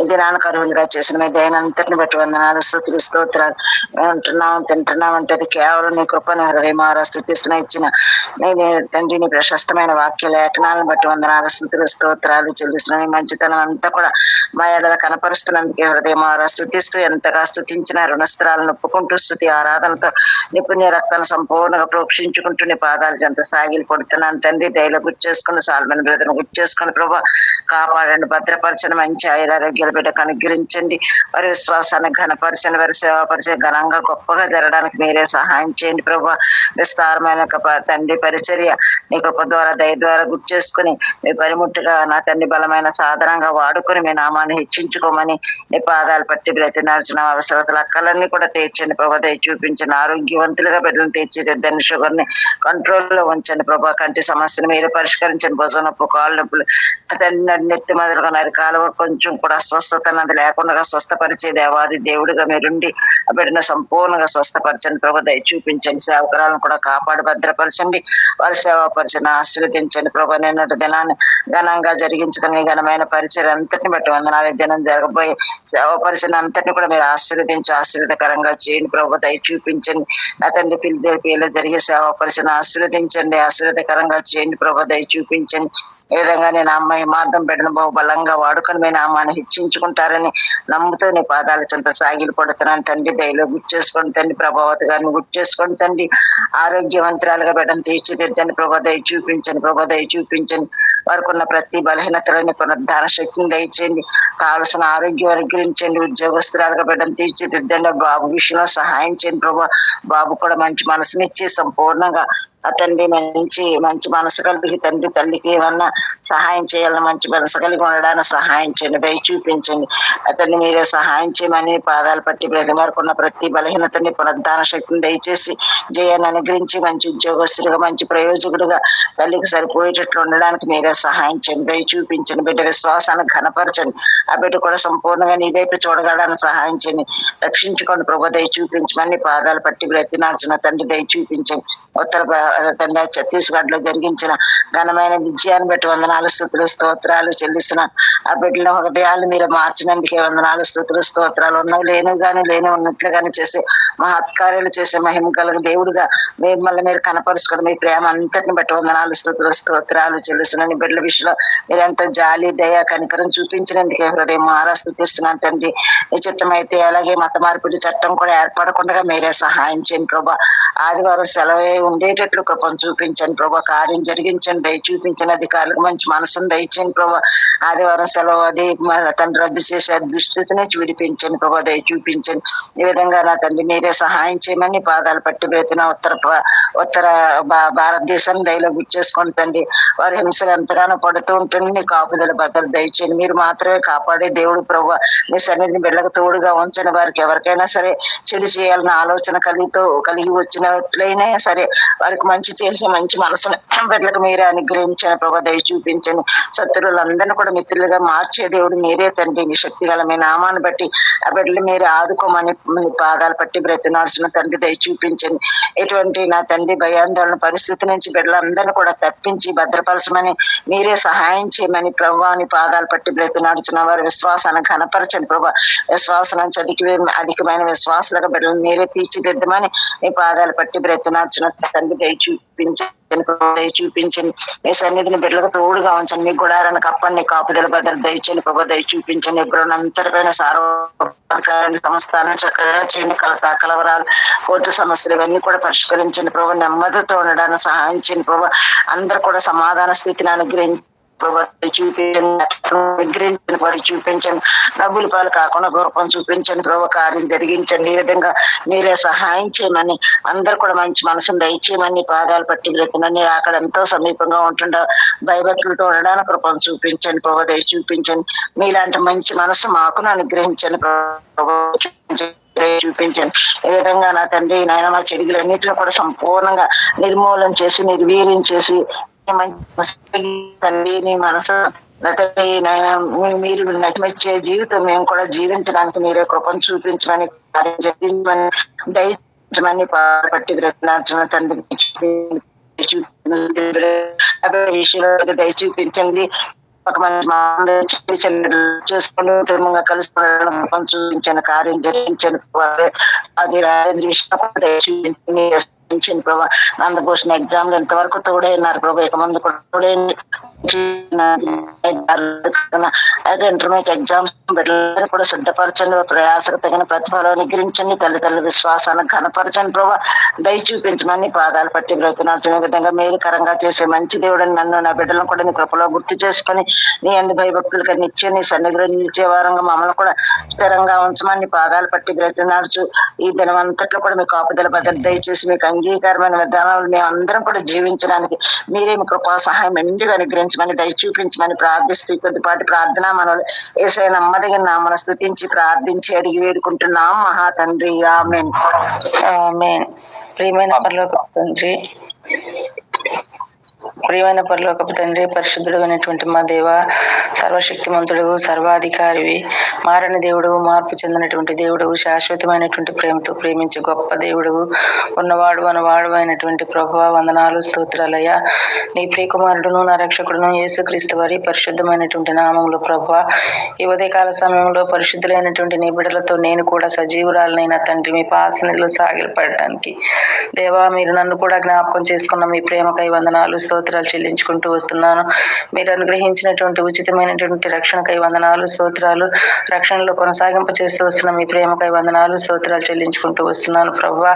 ఈ దినానికి అర్హులుగా చేసిన మీ దయనంతటిని బట్టి వందనాలు స్తుతులు స్తోత్రాలు. మేము తింటున్నాం అంటే అది కేవలం నీ కృపను హృదయమారా స్తుతిస్తున్నా ఇచ్చిన నీ తండ్రి, నీ ప్రశస్తమైన వాక్య లేఖనాలను బట్టి వందనాలు స్తుతులు స్తోత్రాలు చెల్లిస్తున్నాను. ఈ మంచితనం అంతా కూడా మా ఎడల కనపరుస్తున్నందుకే హృదయమారా స్తుతిస్తూ, ఎంతగా స్తుతించిన రుణస్త్రాలను ఒప్పుకుంటూ స్తుతి ఆరాధనతో నిపుణ్య రక్తాన్ని సంపూర్ణంగా ప్రోక్షించుకుంటూ నీ పాదాలు జంత సాగిలు కొడుతున్నాను తండ్రి. దయలో గుర్తు చేసుకుని సాల్మన్ బ్రదర్ను గుర్తు చేసుకుని ప్రభా కాపాడండి, భద్రపరచండి, మంచి ఆయురారోగ్యాల బిడ్డకు అనుగ్రహించండి. వారి విశ్వాసాన్ని ఘనపరచండి, వారి సేవాపరిచే ఘనంగా గొప్పగా జరగడానికి మీరే సహాయం చేయండి ప్రభా. విస్తారమైన తండ్రి పరిచర్య నీ కృప ద్వారా దయ ద్వారా గుర్తు చేసుకుని మీ పనిముట్టుగా నా తండ్రి బలమైన సాధనంగా వాడుకొని మీ నామాన్ని హెచ్చించుకోమని నీ పాదాలు పట్టి బ్రతి నడిచిన అవసరతలు అక్కలన్నీ కూడా తీర్చండి ప్రభా. దయ చూపించండి, ఆరోగ్యవంతులుగా బిడ్డలను తీర్చిదిద్దండి, షుగర్ని కంట్రోల్లో ఉంచండి ప్రభా. కంటి సమస్యను మీరు పరిష్కరించండి, భుజం నొప్పి, కాళ్ళు నొప్పులు, నెత్తి మొదలుగా నరికాలు కొంచెం కూడా అస్వస్థత అన్నది లేకుండా స్వస్థపరిచే దేవాది దేవుడిగా మీరుండి ఆ బిడ్డను సంపూర్ణంగా స్వస్థపరచండి ప్రభు. దయ చూపించండి, సేవకురాలను కూడా కాపాడి భద్రపరచండి, వారి సేవాపరిచని ఆశీర్వదించండి ప్రభు. నిన్నటి దినాన్ని ఘనంగా జరిగించుకుని ఘనమైన పరిచయం అంతటిని బట్టి వందనాలు. దినం జరగబోయే సేవాపరిచయం అంతటిని కూడా మీరు ఆశీర్వదింకరంగా చేయండి ప్రభు. దయ చూపించండి నా తండ్రి. పిల్లలు జరిగే సేవాపరిచయం ఆశీర్వదించండి, ఆశీర్వదకరంగా చేయండి దయచేయండి ప్రభా, దయ చూపించండి. ఈ విధంగా నేను అమ్మాయి మార్గం బిడ్డను బహుబలంగా వాడుకొని మీ నామాన్ని హెచ్చించుకుంటారని నమ్ముతూ నీ పాదాల చెంత సాగిలు పడుతున్నాను తండ్రి. దయలో గుర్తు చేసుకోండి తండ్రి, ప్రభావతి గారిని గుర్తు చేసుకోండి తండ్రి. ఆరోగ్యవంతురాలుగా బిడ్డను తీర్చిదిద్దండి ప్రభా, దయ చూపించండి ప్రభా, దయ చూపించండి. వారికి ఉన్న ప్రతి బలహీనతలని పునరుద్ధార శక్తిని దయచేయండి. కావలసిన ఆరోగ్యం అనుగ్రహించండి. ఉద్యోగస్తురాలుగా బిడ్డను తీర్చిదిద్దండి. బాబు విషయంలో సహాయం చేయండి ప్రభా. బాబు కూడా మంచి మనసునిచ్చి సంపూర్ణంగా తండ్రి మంచి మనసు కలిగి తండ్రి తల్లికి ఏమన్నా సహాయం చేయాలని మంచి మనసు కలిగి ఉండడానికి సహాయం చేయండి, దయ చూపించండి. అతన్ని మీరే సహాయం చేయమని పాదాలు పట్టి బ్రతిమారుకున్న ప్రతి బలహీనతని పునరుద్ధాన శక్తిని దయచేసి జయాన్ని అనుగ్రహించి మంచి ఉద్యోగస్తుడిగా మంచి ప్రయోజకుడిగా తల్లికి సరిపోయేటట్లు ఉండడానికి మీరే సహాయం చేయండి, దయ చూపించండి. బిడ్డ విశ్వాసాన్ని ఘనపరచండి. ఆ బిడ్డ కూడా సంపూర్ణంగా నీ వైపు చూడగలడానికి సహాయం చేయండి. రక్షించుకోండి ప్రభు, దయ చూపించమని పాదాలు పట్టి బ్రతినార్చిన తండ్రి దయ చూపించండి. తండ్రి ఛత్తీస్గఢ్ లో జరిగించిన ఘనమైన విజయాన్ని బట్టి వందనాలు స్తుతులు స్తోత్రాలు చెల్లిస్తున్నాను. ఆ బిడ్డల హృదయాలు మీరు మార్చినందుకే వందనాలు స్తుతులు స్తోత్రాలు. ఉన్నవి లేని ఉన్నట్లుగానే చేసే మహత్కార్యాలు చేసే మహిమ కలుగు దేవుడుగా మిమ్మల్ని మీరు కనపరుచుకోండి. మీ ప్రేమ అంతటిని బట్టి వందనాలు స్తుతులు స్తోత్రాలు చెల్లిస్తున్నాను. బిడ్డల విషయంలో మీరు ఎంతో జాలి దయ కనికరం చూపించినందుకే హృదయం స్తుతిస్తున్నాను తండ్రి. నిశ్చితమైతే అలాగే మత మార్పిడి చట్టం కూడా ఏర్పడకుండా మీరే సహాయం చేయండి ప్రభా. ఆదివారం సెలవే ఉండేటట్లు కృపను చూపించండి ప్రభా. కార్యం జరిగించండి, దయ చూపించండి. అధికారులకు మంచి మనసును దయచేయండి ప్రభా. ఆదివారం సెలవు అది తండ్రి రద్దు చేసే దుస్థితిని విడిపించండి ప్రభా, దయ చూపించండి. ఈ విధంగా నా తండ్రి మీరే సహాయం చేయమని పాదాలు పట్టి బ్రతిన ఉత్తర భారతదేశాన్ని దయలో గుర్చేసుకోండి తండ్రి. వారి హింసలు ఎంతగానో పడుతూ ఉంటుంది. నీ కాపుదల భద్రత దయచేయండి. మీరు మాత్రమే కాపాడే దేవుడు ప్రభా. మీ సన్నిధిని బిడ్డలకు తోడుగా ఉంచని వారికి ఎవరికైనా సరే చెడు చేయాలన్న ఆలోచన కలిగి వచ్చినట్లయినా సరే వారికి మంచి చేసే మంచి మనసును బిడ్డలకు మీరే అనుగ్రహించండి ప్రభా, దయ చూపించండి. శత్రువులందరినీ కూడా మిత్రులుగా మార్చే దేవుడు మీరే తండ్రి. మీ శక్తి గల మీ నామాన్ని బట్టి ఆ బిడ్డలు మీరే ఆదుకోమని పాదాలు పట్టి బ్రతినాల్సిన తండ్రి దయ చూపించండి. ఎటువంటి నా తండ్రి భయాందోళన పరిస్థితి నుంచి బిడ్డలందరినీ కూడా తప్పించి భద్రపరచమని మీరే సహాయం చేయమని ప్రభా అని పాదాలు పట్టి బ్రతినాడుచున్న వారి విశ్వాసాన్ని ఘనపరచండి ప్రభా. విశ్వాసం నుంచి అధికమైన విశ్వాసాలుగా బిడ్డలు మీరే తీర్చిదిద్దమని నీ పాదాలు పట్టి బ్రతినాడుచున్న తండ్రి దయ చూపించండి. మీ సన్నిధిని బిడ్డలకు తోడుగా ఉంచండి. మీ గుడారాన్ని కప్పండి, కాపుదల భద్రత దయచేయండి ప్రభా, దయ చూపించండి. ఎప్పుడంతరమైన సార్వధికారాన్ని సంస్థానం చక్కగా చేయండి. కలవరాలు కోర్టు సమస్యలు ఇవన్నీ కూడా పరిష్కరించండి ప్రభా. నెమ్మదితో ఉండడానికి సహాయం చేయండి ప్రభా. అందరూ కూడా సమాధాన స్థితిని అనుగ్రహించి చూపించండి. డబ్బుల పాలు కాకుండా గౌరవం చూపించండి ప్రభు. కార్యం జరిగించండి. ఈ విధంగా మీరే సహాయం చేయమని అందరు కూడా మంచి మనసును దయచేయమని పాదాలు పట్టి బ్రతినని అక్కడ ఎంతో సమీపంగా ఉంటుండ భయభక్తులతో ఉండడానికి కృపను చూపించండి ప్రభు, దయ చూపించండి. మీలాంటి మంచి మనసు మాకును అనుగ్రహించండి ప్రభు, చూపించండి. ఈ విధంగా నా తండ్రి నాయన మా చెడుగులన్నింటినీ కూడా సంపూర్ణంగా నిర్మూలన చేసి నిర్వీర్యం చేసి తండ్రి మనసు మీరు నటిమచ్చే జీవితం మేము కూడా జీవించడానికి మీరే కృపను చూపించమని జరిగించమని దయచమని పట్టి బ్రతినార్చున్న తండ్రి విషయంలో దయ చూపించండి. ఒక మంచి చేసుకుని కుటుంబంగా కలుసుకోవడం చూపించండి. కార్యం జరిగించండి. అది చూపించండి ప్రభా. నందభూషణ ఎగ్జామ్ లో ఎంతవరకు తోడైనారు ప్రభా. ఇక ముందు కూడా తోడైంది. అయితే ఇంటర్మీడియట్ ఎగ్జామ్స్ బిడ్డలందరూ కూడా సిద్ధపరచండి. ప్రయాసకు తగిన ప్రతిఫలం అనుగ్రహించండి. తల్లిదండ్రుల విశ్వాసాన్ని ఘనపరచండి ప్రభా, దయ చూపించమని పాదాలు పట్టి బ్రతినాల్సిన విధంగా మేలుకరంగా చేసే మంచి దేవుడని నన్ను నా బిడ్డలను కూడా నీ కృపలో గుర్తు చేసుకుని నీ అందు భయభక్తులుగా నిత్యం నీ సన్నిధిలో నిలిచే వారంగా మమ్మల్ని కూడా స్థిరంగా ఉంచమని పాదాలు పట్టి బ్రతినాడుచు ఈ దినం అంతట్లో కూడా మీ కాపుదల భద్రత దయచేసి మీకు అంగీకారమైన విధానాలు మేము అందరం కూడా జీవించడానికి మీరే మీ కృపా సహాయం మెండుగా అనుగ్రహించమని దయ చూపించమని ప్రార్థిస్తూ కొద్దిపాటి ప్రార్థన మనలు యేసయ్య నమ్మదగిన నామమున స్తుతించి ప్రార్థించి అడిగి వేడుకుంటున్నాం మహా తండ్రి, ఆమేన్ ఆమేన్. ప్రియమైన పరలోకపు తండ్రి, పరిశుద్ధుడు అయినటువంటి మా దేవ, సర్వశక్తిమంతుడు, సర్వాధికారివి, మారని దేవుడు, మార్పు చెందినటువంటి దేవుడు, శాశ్వతమైనటువంటి ప్రేమతో ప్రేమించే గొప్ప దేవుడు, ఉన్నవాడు అనవాడు అయినటువంటి ప్రభువ, వందనాలు స్తోత్రాలయ్యా. నీ ప్రియకుమారుడును నా రక్షకుడును యేసుక్రీస్తు వారి పరిశుద్ధమైనటువంటి నామములో ప్రభువ, ఈ ఉదయకాల సమయంలో పరిశుద్ధులైనటువంటి నీ బిడ్డలతో నేను కూడా సజీవురాలనైనా తండ్రి మీ పాసనలో సాగిలపడటానికి దేవా, మీరు నన్ను కూడా జ్ఞాపకం చేసుకున్న మీ ప్రేమకై వందనాలు స్తోత్రాలు స్తోత్రాలు చెల్లించుకుంటూ వస్తున్నాను. మీరు అనుగ్రహించినటువంటి ఉచితమైనటువంటి రక్షణకై వందనాలు స్తోత్రాలు. రక్షణలో కొనసాగింప చేస్తూ వస్తున్న మీ ప్రేమకై వందనాలు స్తోత్రాలు చెల్లించుకుంటూ వస్తున్నాను. ప్రభువా,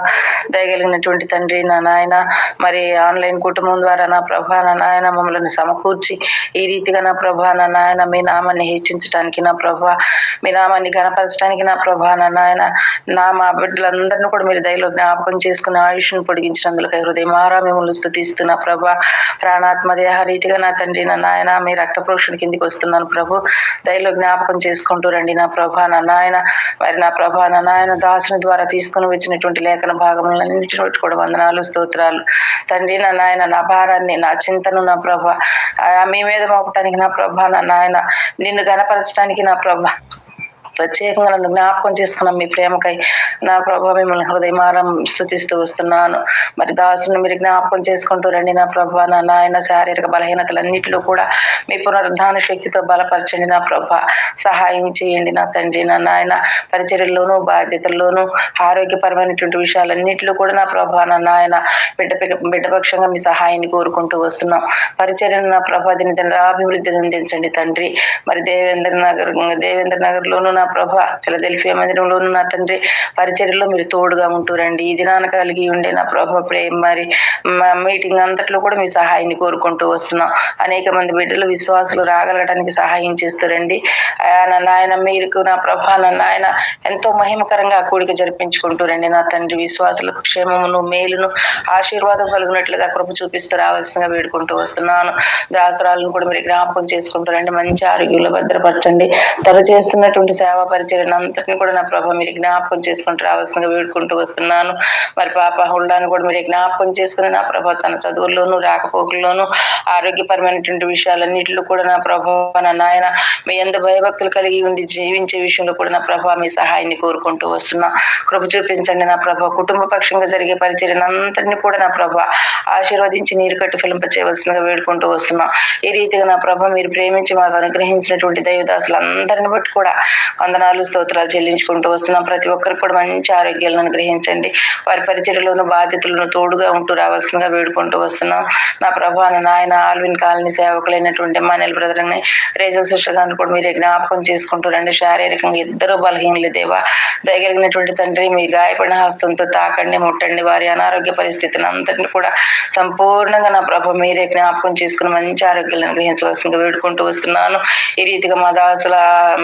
దయగలిగినటువంటి తండ్రి నా నాయన, మరి ఆన్లైన్ కుటుంబం ద్వారా నా ప్రభా నా నాయన మమ్మల్ని సమకూర్చి ఈ రీతిగా నా ప్రభా నా నాయన మీ నామాన్ని హెచ్చించడానికి, నా ప్రభా మీ నామాన్ని ఘనపరచడానికి, నా ప్రభా నా నాయన మా బిడ్డలందరినీ కూడా మీరు దయలో జ్ఞాపకం చేసుకుని ఆయుష్ను పొడిగించినందులకై హృదయమారా మిమ్మల్ని స్తుతిస్తున్నా ప్రభా. ప్రాణాత్మ దేహ రీతిగా నా తండ్రి నా నాయన మీ రక్త ప్రోక్షణ కిందికి వస్తున్నాను ప్రభు. దయలో జ్ఞాపకం చేసుకుంటూ రండి నా ప్రభా నా నాయన. మరి నా ప్రభా నా నాయన దాసుని ద్వారా తీసుకుని వచ్చినటువంటి లేఖన భాగములన్నింటిని బట్టి కూడా వందనాలు స్తోత్రాలు తండ్రి నా నాయన. నా భారాన్ని నా చింతను నా ప్రభా మీ మీద మోపటానికి నా ప్రభా నా నాయన, నిన్ను గణపరచడానికి నా ప్రభా ప్రత్యేకంగా నన్ను జ్ఞాపకం చేసుకున్నాం మీ ప్రేమకై నా ప్రభా మిమ్మల్ని హృదయమారం స్తుతిస్తూ వస్తున్నాను. మరి దాసుని మీరు జ్ఞాపకం చేసుకుంటూ రండి నా ప్రభా నా నాయన. శారీరక బలహీనతలన్నింటిలో కూడా మీ పునరుద్ధాన శక్తితో బలపరచండి నా ప్రభా. సహాయం చేయండి నా తండ్రి నా నాయన. పరిచర్యల్లోనూ బాధ్యతల్లోనూ ఆరోగ్యపరమైనటువంటి విషయాలన్నింటిలో కూడా నా ప్రభా నా నాయన బిడ్డపక్షంగా మీ సహాయాన్ని కోరుకుంటూ వస్తున్నాం. పరిచర్యను నా ప్రభా దినదిన అభివృద్ధిని అందించండి తండ్రి. మరి దేవేంద్ర నగర్లోనూ నా ప్రభా, ఫిలదెల్ఫియా మందిరంలోను నా తండ్రి పరిచర్యలో మీరు తోడుగా ఉంటూ రండి. ఈ దినాన కలిగి ఉండే నా ప్రభా ప్రేమ మరి మీటింగ్ అంతట్లో కూడా మీ సహాయాన్ని కోరుకుంటూ వస్తున్నాం. అనేక మంది బిడ్డలు విశ్వాసులు రాగలగడానికి సహాయం చేస్తారండి నాయన. మీరు నా ప్రభా నాయన ఎంతో మహిమకరంగా కూడిక జరిపించుకుంటూ రండి నా తండ్రి. విశ్వాసులకు క్షేమమును మేలును ఆశీర్వాదం కలిగినట్లుగా కృప చూపిస్తూ రావాల్సిందిగా వేడుకుంటూ వస్తున్నాను. దాసరాలను కూడా మీరు జ్ఞాపకం చేసుకుంటూ రండి. మంచి ఆరోగ్యంలో భద్రపరచండి. తను చేస్తున్నటువంటి సేవా పరిచర్యను అంతటిని కూడా నా ప్రభా మీరు జ్ఞాపకం చేసుకుంటూ రావాల్సిందిగా వేడుకుంటూ వస్తున్నాను. మరి పాప హుల్డాను కూడా మీరు జ్ఞాపకం చేసుకుని నా ప్రభా తన చదువుల్లోనూ రాకపోకల్లోనూ ఆరోగ్యపరమైనటువంటి విషయాలన్నింటిలో కూడా నా ప్రభా నా నాయన మీ ఎంత భయభక్తులు కలిగి ఉండి జీవించే విషయంలో కూడా నా ప్రభా మీ సహాయాన్ని కోరుకుంటూ వస్తున్నా. కృప చూపించండి నా ప్రభా. కుటుంబ పక్షంగా జరిగే పరిచర్యను అంతటిని కూడా నా ప్రభా ఆశీర్వదించి నీరు కట్టి ఫలింప చేయవలసిందిగా వేడుకుంటూ వస్తున్నాం. ఈ రీతిగా నా ప్రభా మీరు ప్రేమించి మాకు అనుగ్రహించినటువంటి దైవదాసులందరిని బట్టి కూడా వందనాలు స్తోత్రాలు చెల్లించుకుంటూ వస్తున్నాం. ప్రతి ఒక్కరికి కూడా మంచి ఆరోగ్యాలను అనుగ్రహించండి. వారి పరిచర్యలోను బాధ్యతలను తోడుగా ఉంటూ రావాల్సిందిగా వేడుకుంటూ వస్తున్నాం. నా ప్రభా నాయన ఆల్విన్ కాలనీ సేవకులైనటువంటి మానేల్ బ్రదర్ని రేజల్ సిస్టర్ గారిని కూడా మీరే జ్ఞాపకం చేసుకుంటూ రండి. శారీరకంగా ఇద్దరు బలహీనలే దేవా. దయగలిగినటువంటి తండ్రి మీ గాయపడిన హస్తంతో తాకండి, ముట్టండి. వారి అనారోగ్య పరిస్థితిని అంతటిని కూడా సంపూర్ణంగా నా ప్రభ మీరే జ్ఞాపకం చేసుకుని మంచి ఆరోగ్యాలను అనుగ్రహించవలసిందిగా వేడుకుంటూ వస్తున్నాను. ఈ రీతిగా మా దాసుల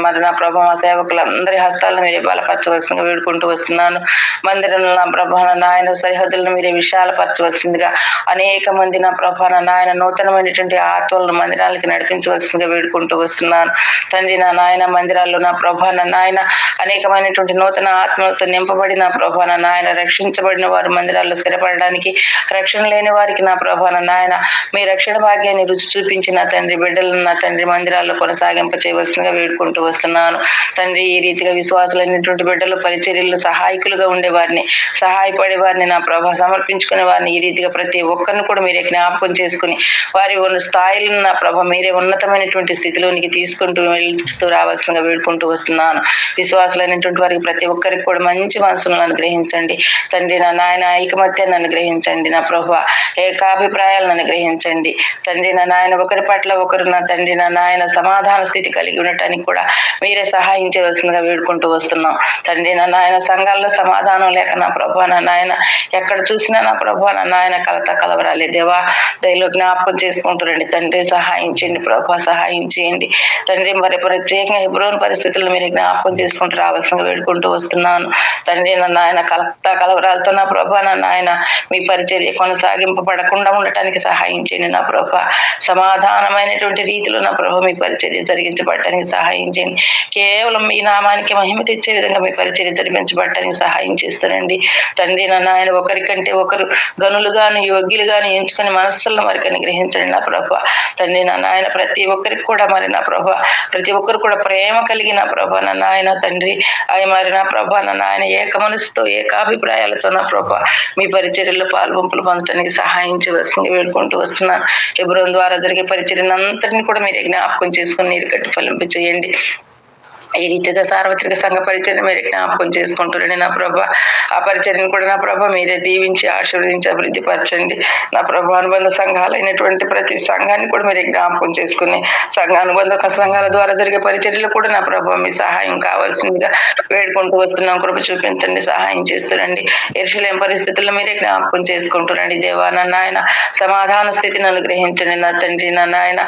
మరి నా ప్రభ మా సేవకులందరి హస్తాలను మీరే బలపరచవలసిందిగా వేడుకుంటూ వస్తున్నాను. మందిరంలో నా ప్రభ నాయన సరిహద్దులను మీరే విశాలపరచవలసిందిగా అనేక మంది నా ప్రభ నాయన నూతనమైనటువంటి ఆత్మలను మందిరాలకి నడిపించవలసిందిగా వేడుకుంటూ వస్తున్నాను. తండ్రి నా నాయన మందిరాల్లో నా ప్రభ నాయన అనేకమైనటువంటి నూతన ఆత్మలతో నింపబడిన ప్రభ నాయన రక్షించబడిన వారు మందిరాల్లో స్థిరపడడానికి, రక్షణ లేని వారికి నా ప్రభ నాయన మీ రక్షణ భాగ్యాన్ని రుచి చూపించిన తండ్రి బిడ్డలను నా తండ్రి మందిరాల్లో కొనసాగింప చేయవలసిందిగా వేడుకుంటూ వస్తున్నాను. తండ్రి ఈ రీతిగా విశ్వాసులైనటువంటి బిడ్డలు పరిచర్యలు సహాయకులుగా ఉండే వారిని, సహాయపడే వారిని నా ప్రభ సమర్పించుకునే వారిని ఈ రీతిగా ప్రతి ఒక్కరిని కూడా మీరే జ్ఞాపకం చేసుకుని వారి స్థాయిలను నా ప్రభ మీరే ఉన్నతమైనటువంటి స్థితిలోనికి తీసుకుంటూ వెళ్తూ రావాల్సిందిగా వేడుకుంటూ వస్తున్నాను. విశ్వాసులైనటువంటి వారికి ప్రతి ఒక్కరికి కూడా మంచి మనసులను అనుగ్రహించండి తండ్రి. నా నాయన ఐకమత్యాన్ని అనుగ్రహించండి నా ప్రభ. ఏకాభిప్రాయాలను అనుగ్రహించండి తండ్రి. నా నాయన ఒకరి పట్ల ఒకరు నా తండ్రి నా నాయన సమాధాన స్థితి కలిగి ఉండటానికి కూడా మీరే సహాయం చేయవలసిందిగా వేడుకుంటూ వస్తున్నాం తండ్రి. నా నాయన సంఘాల్లో సమాధానం లేక నా ప్రభ నా నాయన ఎక్కడ చూసినా నా ప్రభ నా నాయన కలత కలవరాలే దేవా. దయలో జ్ఞాపకం చేసుకుంటూ రండి తండ్రి. సహాయం చేయండి ప్రభ, సహాయం చేయండి తండ్రి. మరి ప్రత్యేకంగా హెబ్రోన్ పరిస్థితులను మీరు జ్ఞాపకం చేసుకుంటూ రావాల్సిందిగా వేడుకుంటూ వస్తున్నాను తండ్రి. నా నాయన కలత కలవరాలతో నా ప్రభ నా నాయన మీ పరిచర్య కొనసాగింపబడకుండా ఉండటానికి సహాయం చేయండి నా ప్రభ. సమాధానమైనటువంటి రీతిలో నా ప్రభ మీ పరిచర్య జరిగించబడటానికి సహాయం చేయండి. కేవలం మీ నామానికి మహిమ తెచ్చే విధంగా మీ పరిచర్య జరిపించబడటానికి సహాయం చేస్తారండి తండ్రి. నా నాయన ఒకరికంటే ఒకరు గనులుగాను యోగ్యులుగాను ఎంచుకుని మనస్సులను వారికి అనుగ్రహించండి నా ప్రభ తండ్రి. నా నాయన ప్రతి ఒక్కరికి కూడా మరి నా ప్రభ ప్రతి ఒక్కరు కూడా ప్రేమ కలిగిన ప్రభ నా నాయన తండ్రి అవి మరి నా ప్రభ నా నాయన ఏక మనసుతో ఏకాభిప్రాయాలతో నా ప్రభ మీ పరిచర్యలో పాల్పంపులు పొందడానికి సహాయం చేయవలసింది వేడుకుంటూ వస్తున్నాను. హెబ్రోన్ ద్వారా జరిగే పరిచర్యను అంతటిని కూడా మీరు జ్ఞాపకం చేసుకుని నీరు కట్టి ఫలింప చేయండి. ఈ రీతిగా సార్వత్రిక సంఘ పరిచయం మీరు జ్ఞాపకం చేసుకుంటున్నాండి నా ప్రభ. ఆ పరిచయం కూడా నా ప్రభ మీరే దీవించి ఆశీర్వదించి అభివృద్ధి పరచండి నా ప్రభ. అనుబంధ సంఘాలైనటువంటి ప్రతి సంఘాన్ని కూడా మీరు జ్ఞాపకం చేసుకుని సంఘ అనుబంధ సంఘాల ద్వారా జరిగే పరిచర్యలు కూడా నా ప్రభ మీ సహాయం కావాల్సిందిగా వేడుకుంటూ వస్తున్నాం. కృప చూపించండి, సహాయం చేస్తురండి. యెరూషలేము పరిస్థితుల్లో మీరే జ్ఞాపకం చేసుకుంటున్నాండి దేవా. నాయన సమాధాన స్థితిని అనుగ్రహించండి నా తండ్రి. నాయన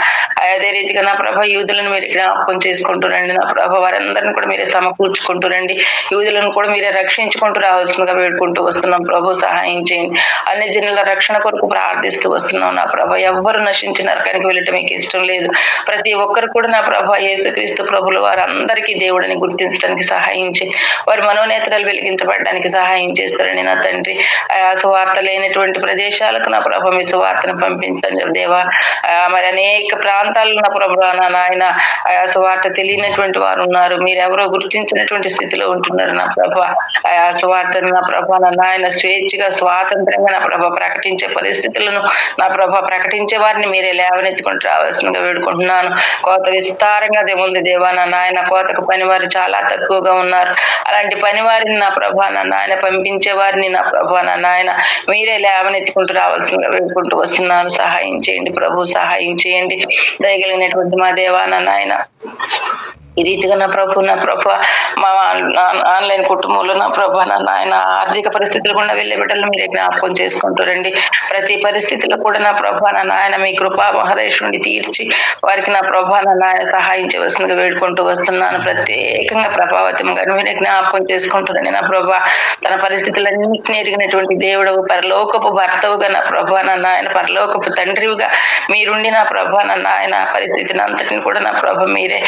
అదే రీతిగా నా ప్రభ యూదులను మీరు జ్ఞాపకం చేసుకుంటురండి నా ప్రభ. వారందరిని కూడా మీరే సమకూర్చుకుంటురండి. యూదులను కూడా మీరే రక్షించుకుంటూ రావాల్సిందిగా వేడుకుంటూ వస్తున్నాం ప్రభు. సహాయం చేయండి. అన్ని జనుల రక్షణ కొరకు ప్రార్థిస్తూ వస్తున్నాం నా ప్రభ. ఎవ్వరు నశించి నరకానికి వెళ్ళటం మీకు ఇష్టం లేదు. ప్రతి ఒక్కరు కూడా నా ప్రభ యేసుక్రీస్తు ప్రభులు వారందరికీ దేవుడిని గుర్తించడానికి సహాయం చేయి. వారి మనోనేతరాలు వెలిగించబడడానికి సహాయం చేస్తారని నా తండ్రి. ఆ సువార్త లేనటువంటి ప్రదేశాలకు నా ప్రభ మీ సువార్తను పంపించండి దేవా. మరి అనేక ప్రాంతాల్లో నా ప్రభ నా నాయన ఆ సువార్త తెలియనటువంటి వారు ఉన్నారు. మీరెవరో గుర్తించినటువంటి స్థితిలో ఉంటున్నారు నా ప్రభ. ఆ సువార్తను నా ప్రభ నా నాయన స్వేచ్ఛగా స్వాతంత్రంగా నా ప్రభ ప్రకటించే పరిస్థితులను నా ప్రభ ప్రకటించే వారిని మీరే లేవనెత్తుకుంటూ రావాల్సిందిగా వేడుకుంటున్నాను. కోత విస్తారంగా ఉంది దేవా. నా నాయన కోతకు పనివారు చాలా తక్కువగా ఉన్నారు. అలాంటి పనివారిని నా ప్రభ నా నాయన పంపించే వారిని నా ప్రభ నా నాయన మీరే లేవనెత్తుకుంటూ రావాల్సిందిగా వేడుకుంటూ వస్తున్నాను. సహాయం చేయండి ప్రభు, సహాయం చేయండి. దయగలిగినటువంటి మా దేవా నా నాయన ఈ రీతిగా నా ప్రభు మా ఆన్లైన్ కుటుంబంలో నా ప్రభ నా నాయన ఆర్థిక పరిస్థితులు కూడా వెళ్ళే బిడ్డలు మీరే జ్ఞాపకం చేసుకుంటారండి. ప్రతి పరిస్థితిలో కూడా నా ప్రభ నా నాయన మీ కృపా మహదేశుని తీర్చి వారికి నా ప్రభ నా నాయన సహాయం చేయవలసిందిగా వేడుకుంటూ వస్తున్నాను. ప్రత్యేకంగా ప్రభావితంగా మీరే జ్ఞాపకం చేసుకుంటారండి నా ప్రభ. తన పరిస్థితులన్నింటినీ ఎరిగినటువంటి దేవుడు, పరలోకపు భర్తవుగా నా ప్రభ నా నాయన, పరలోకపు తండ్రివిగా మీరుండి నా ప్రభ నా నాయన పరిస్థితిని అంతటిని కూడా నా ప్రభ మీరే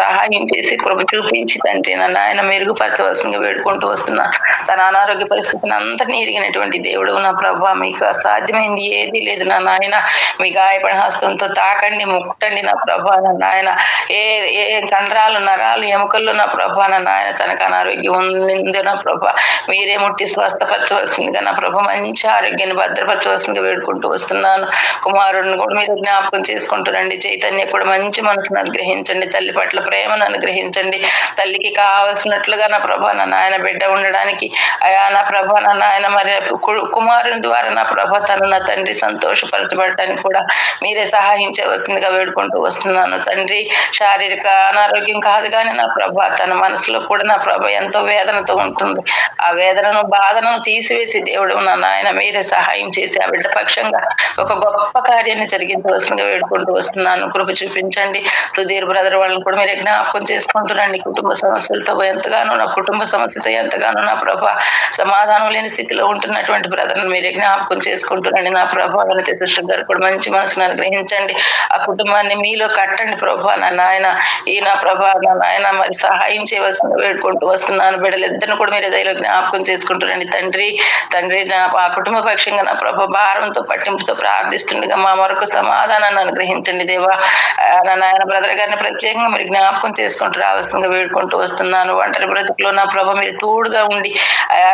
సహాయం చేసి కృప చూపించి తండ్రి నా నాయన మెరుగుపరచవలసిందిగా వేడుకుంటూ వస్తున్నా. తన అనారోగ్య పరిస్థితిని అంతటినీ ఎరిగినటువంటి దేవుడు నా ప్రభ. మీకు అసాధ్యమైంది ఏది లేదు నా నాయన. మీ గాయపడిన హస్తంతో తాకండి, ముట్టండి నా ప్రభ నా నాయన. ఏ ఏ కండరాలు, నరాలు, ఎముకల్లో నా ప్రభ నా నాయన తనకు అనారోగ్యం ఉంది నా ప్రభ మీరే ముట్టి స్వస్థపరచవలసిందిగా నా ప్రభ మంచి ఆరోగ్యాన్ని భద్రపరచవలసిందిగా వేడుకుంటూ వస్తున్నాను. కుమారుడిని కూడా మీరు జ్ఞాపకం చేసుకుంటారండి. చైతన్య కూడా మంచి మనసును అనుగ్రహించండి. తల్లి పట్ల ప్రేమను అనుగ్రహించండి. తల్లికి కావాల్సినట్లుగా నా ప్రభ నా నాయన బిడ్డ ఉండడానికి అయా నా ప్రభ నా నాయన మరి కుమారుని ద్వారా నా ప్రభ తను నా తండ్రి సంతోషపరచబడటానికి కూడా మీరే సహాయం చేయవలసిందిగా వేడుకుంటూ వస్తున్నాను తండ్రి. శారీరక అనారోగ్యం కాదు కానీ నా ప్రభ తన మనసులో కూడా నా ప్రభ ఎంతో వేదనతో ఉంటుంది. ఆ వేదనను, బాధను తీసివేసి దేవుడు నా నాయన మీరే సహాయం చేసి ఆ బిడ్డ పక్షంగా ఒక గొప్ప కార్యాన్ని జరిగించవలసిందిగా వేడుకుంటూ వస్తున్నాను. కృప చూపించండి. సుధీర్ బ్రదర్ వాళ్ళని కూడా మీరు జ్ఞాపకం చేసుకుంటున్నాండి. కుటుంబ సమస్యలతో ఎంతగానో నా కుటుంబ సమస్యతో ఎంతగానో నా ప్రభ సమాధానం లేని స్థితిలో ఉంటున్నటువంటి బ్రదర్ని మీరే జ్ఞాపకం చేసుకుంటున్నాండి నా ప్రభ. వనిత సిస్టర్ గారు కూడా మంచి మనసును అనుగ్రహించండి. ఆ కుటుంబాన్ని మీలో కట్టండి ప్రభ నా నాయన. ఈ నా ప్రభ నా నాయన మరి సహాయం చేయవలసింది వేడుకుంటూ వస్తున్నాను. బిడ్డలిద్దరిని కూడా మీరు దయలో జ్ఞాపకం చేసుకుంటున్నాండి తండ్రి. తండ్రి నా ఆ కుటుంబ పక్షంగా నా ప్రభ భారంతో పట్టింపుతో ప్రార్థిస్తుండగా మా మరొక సమాధానాన్ని అనుగ్రహించండి దేవా. నా నాయన బ్రదర్ గారిని ప్రత్యేకంగా మీరు జ్ఞాపకం చేసుకుంటూ రావాల్సిందిగా వేడుకుంటూ వస్తున్నాను. ఒంటరి బ్రతుకులో నా ప్రభ మీరు తోడుగా ఉండి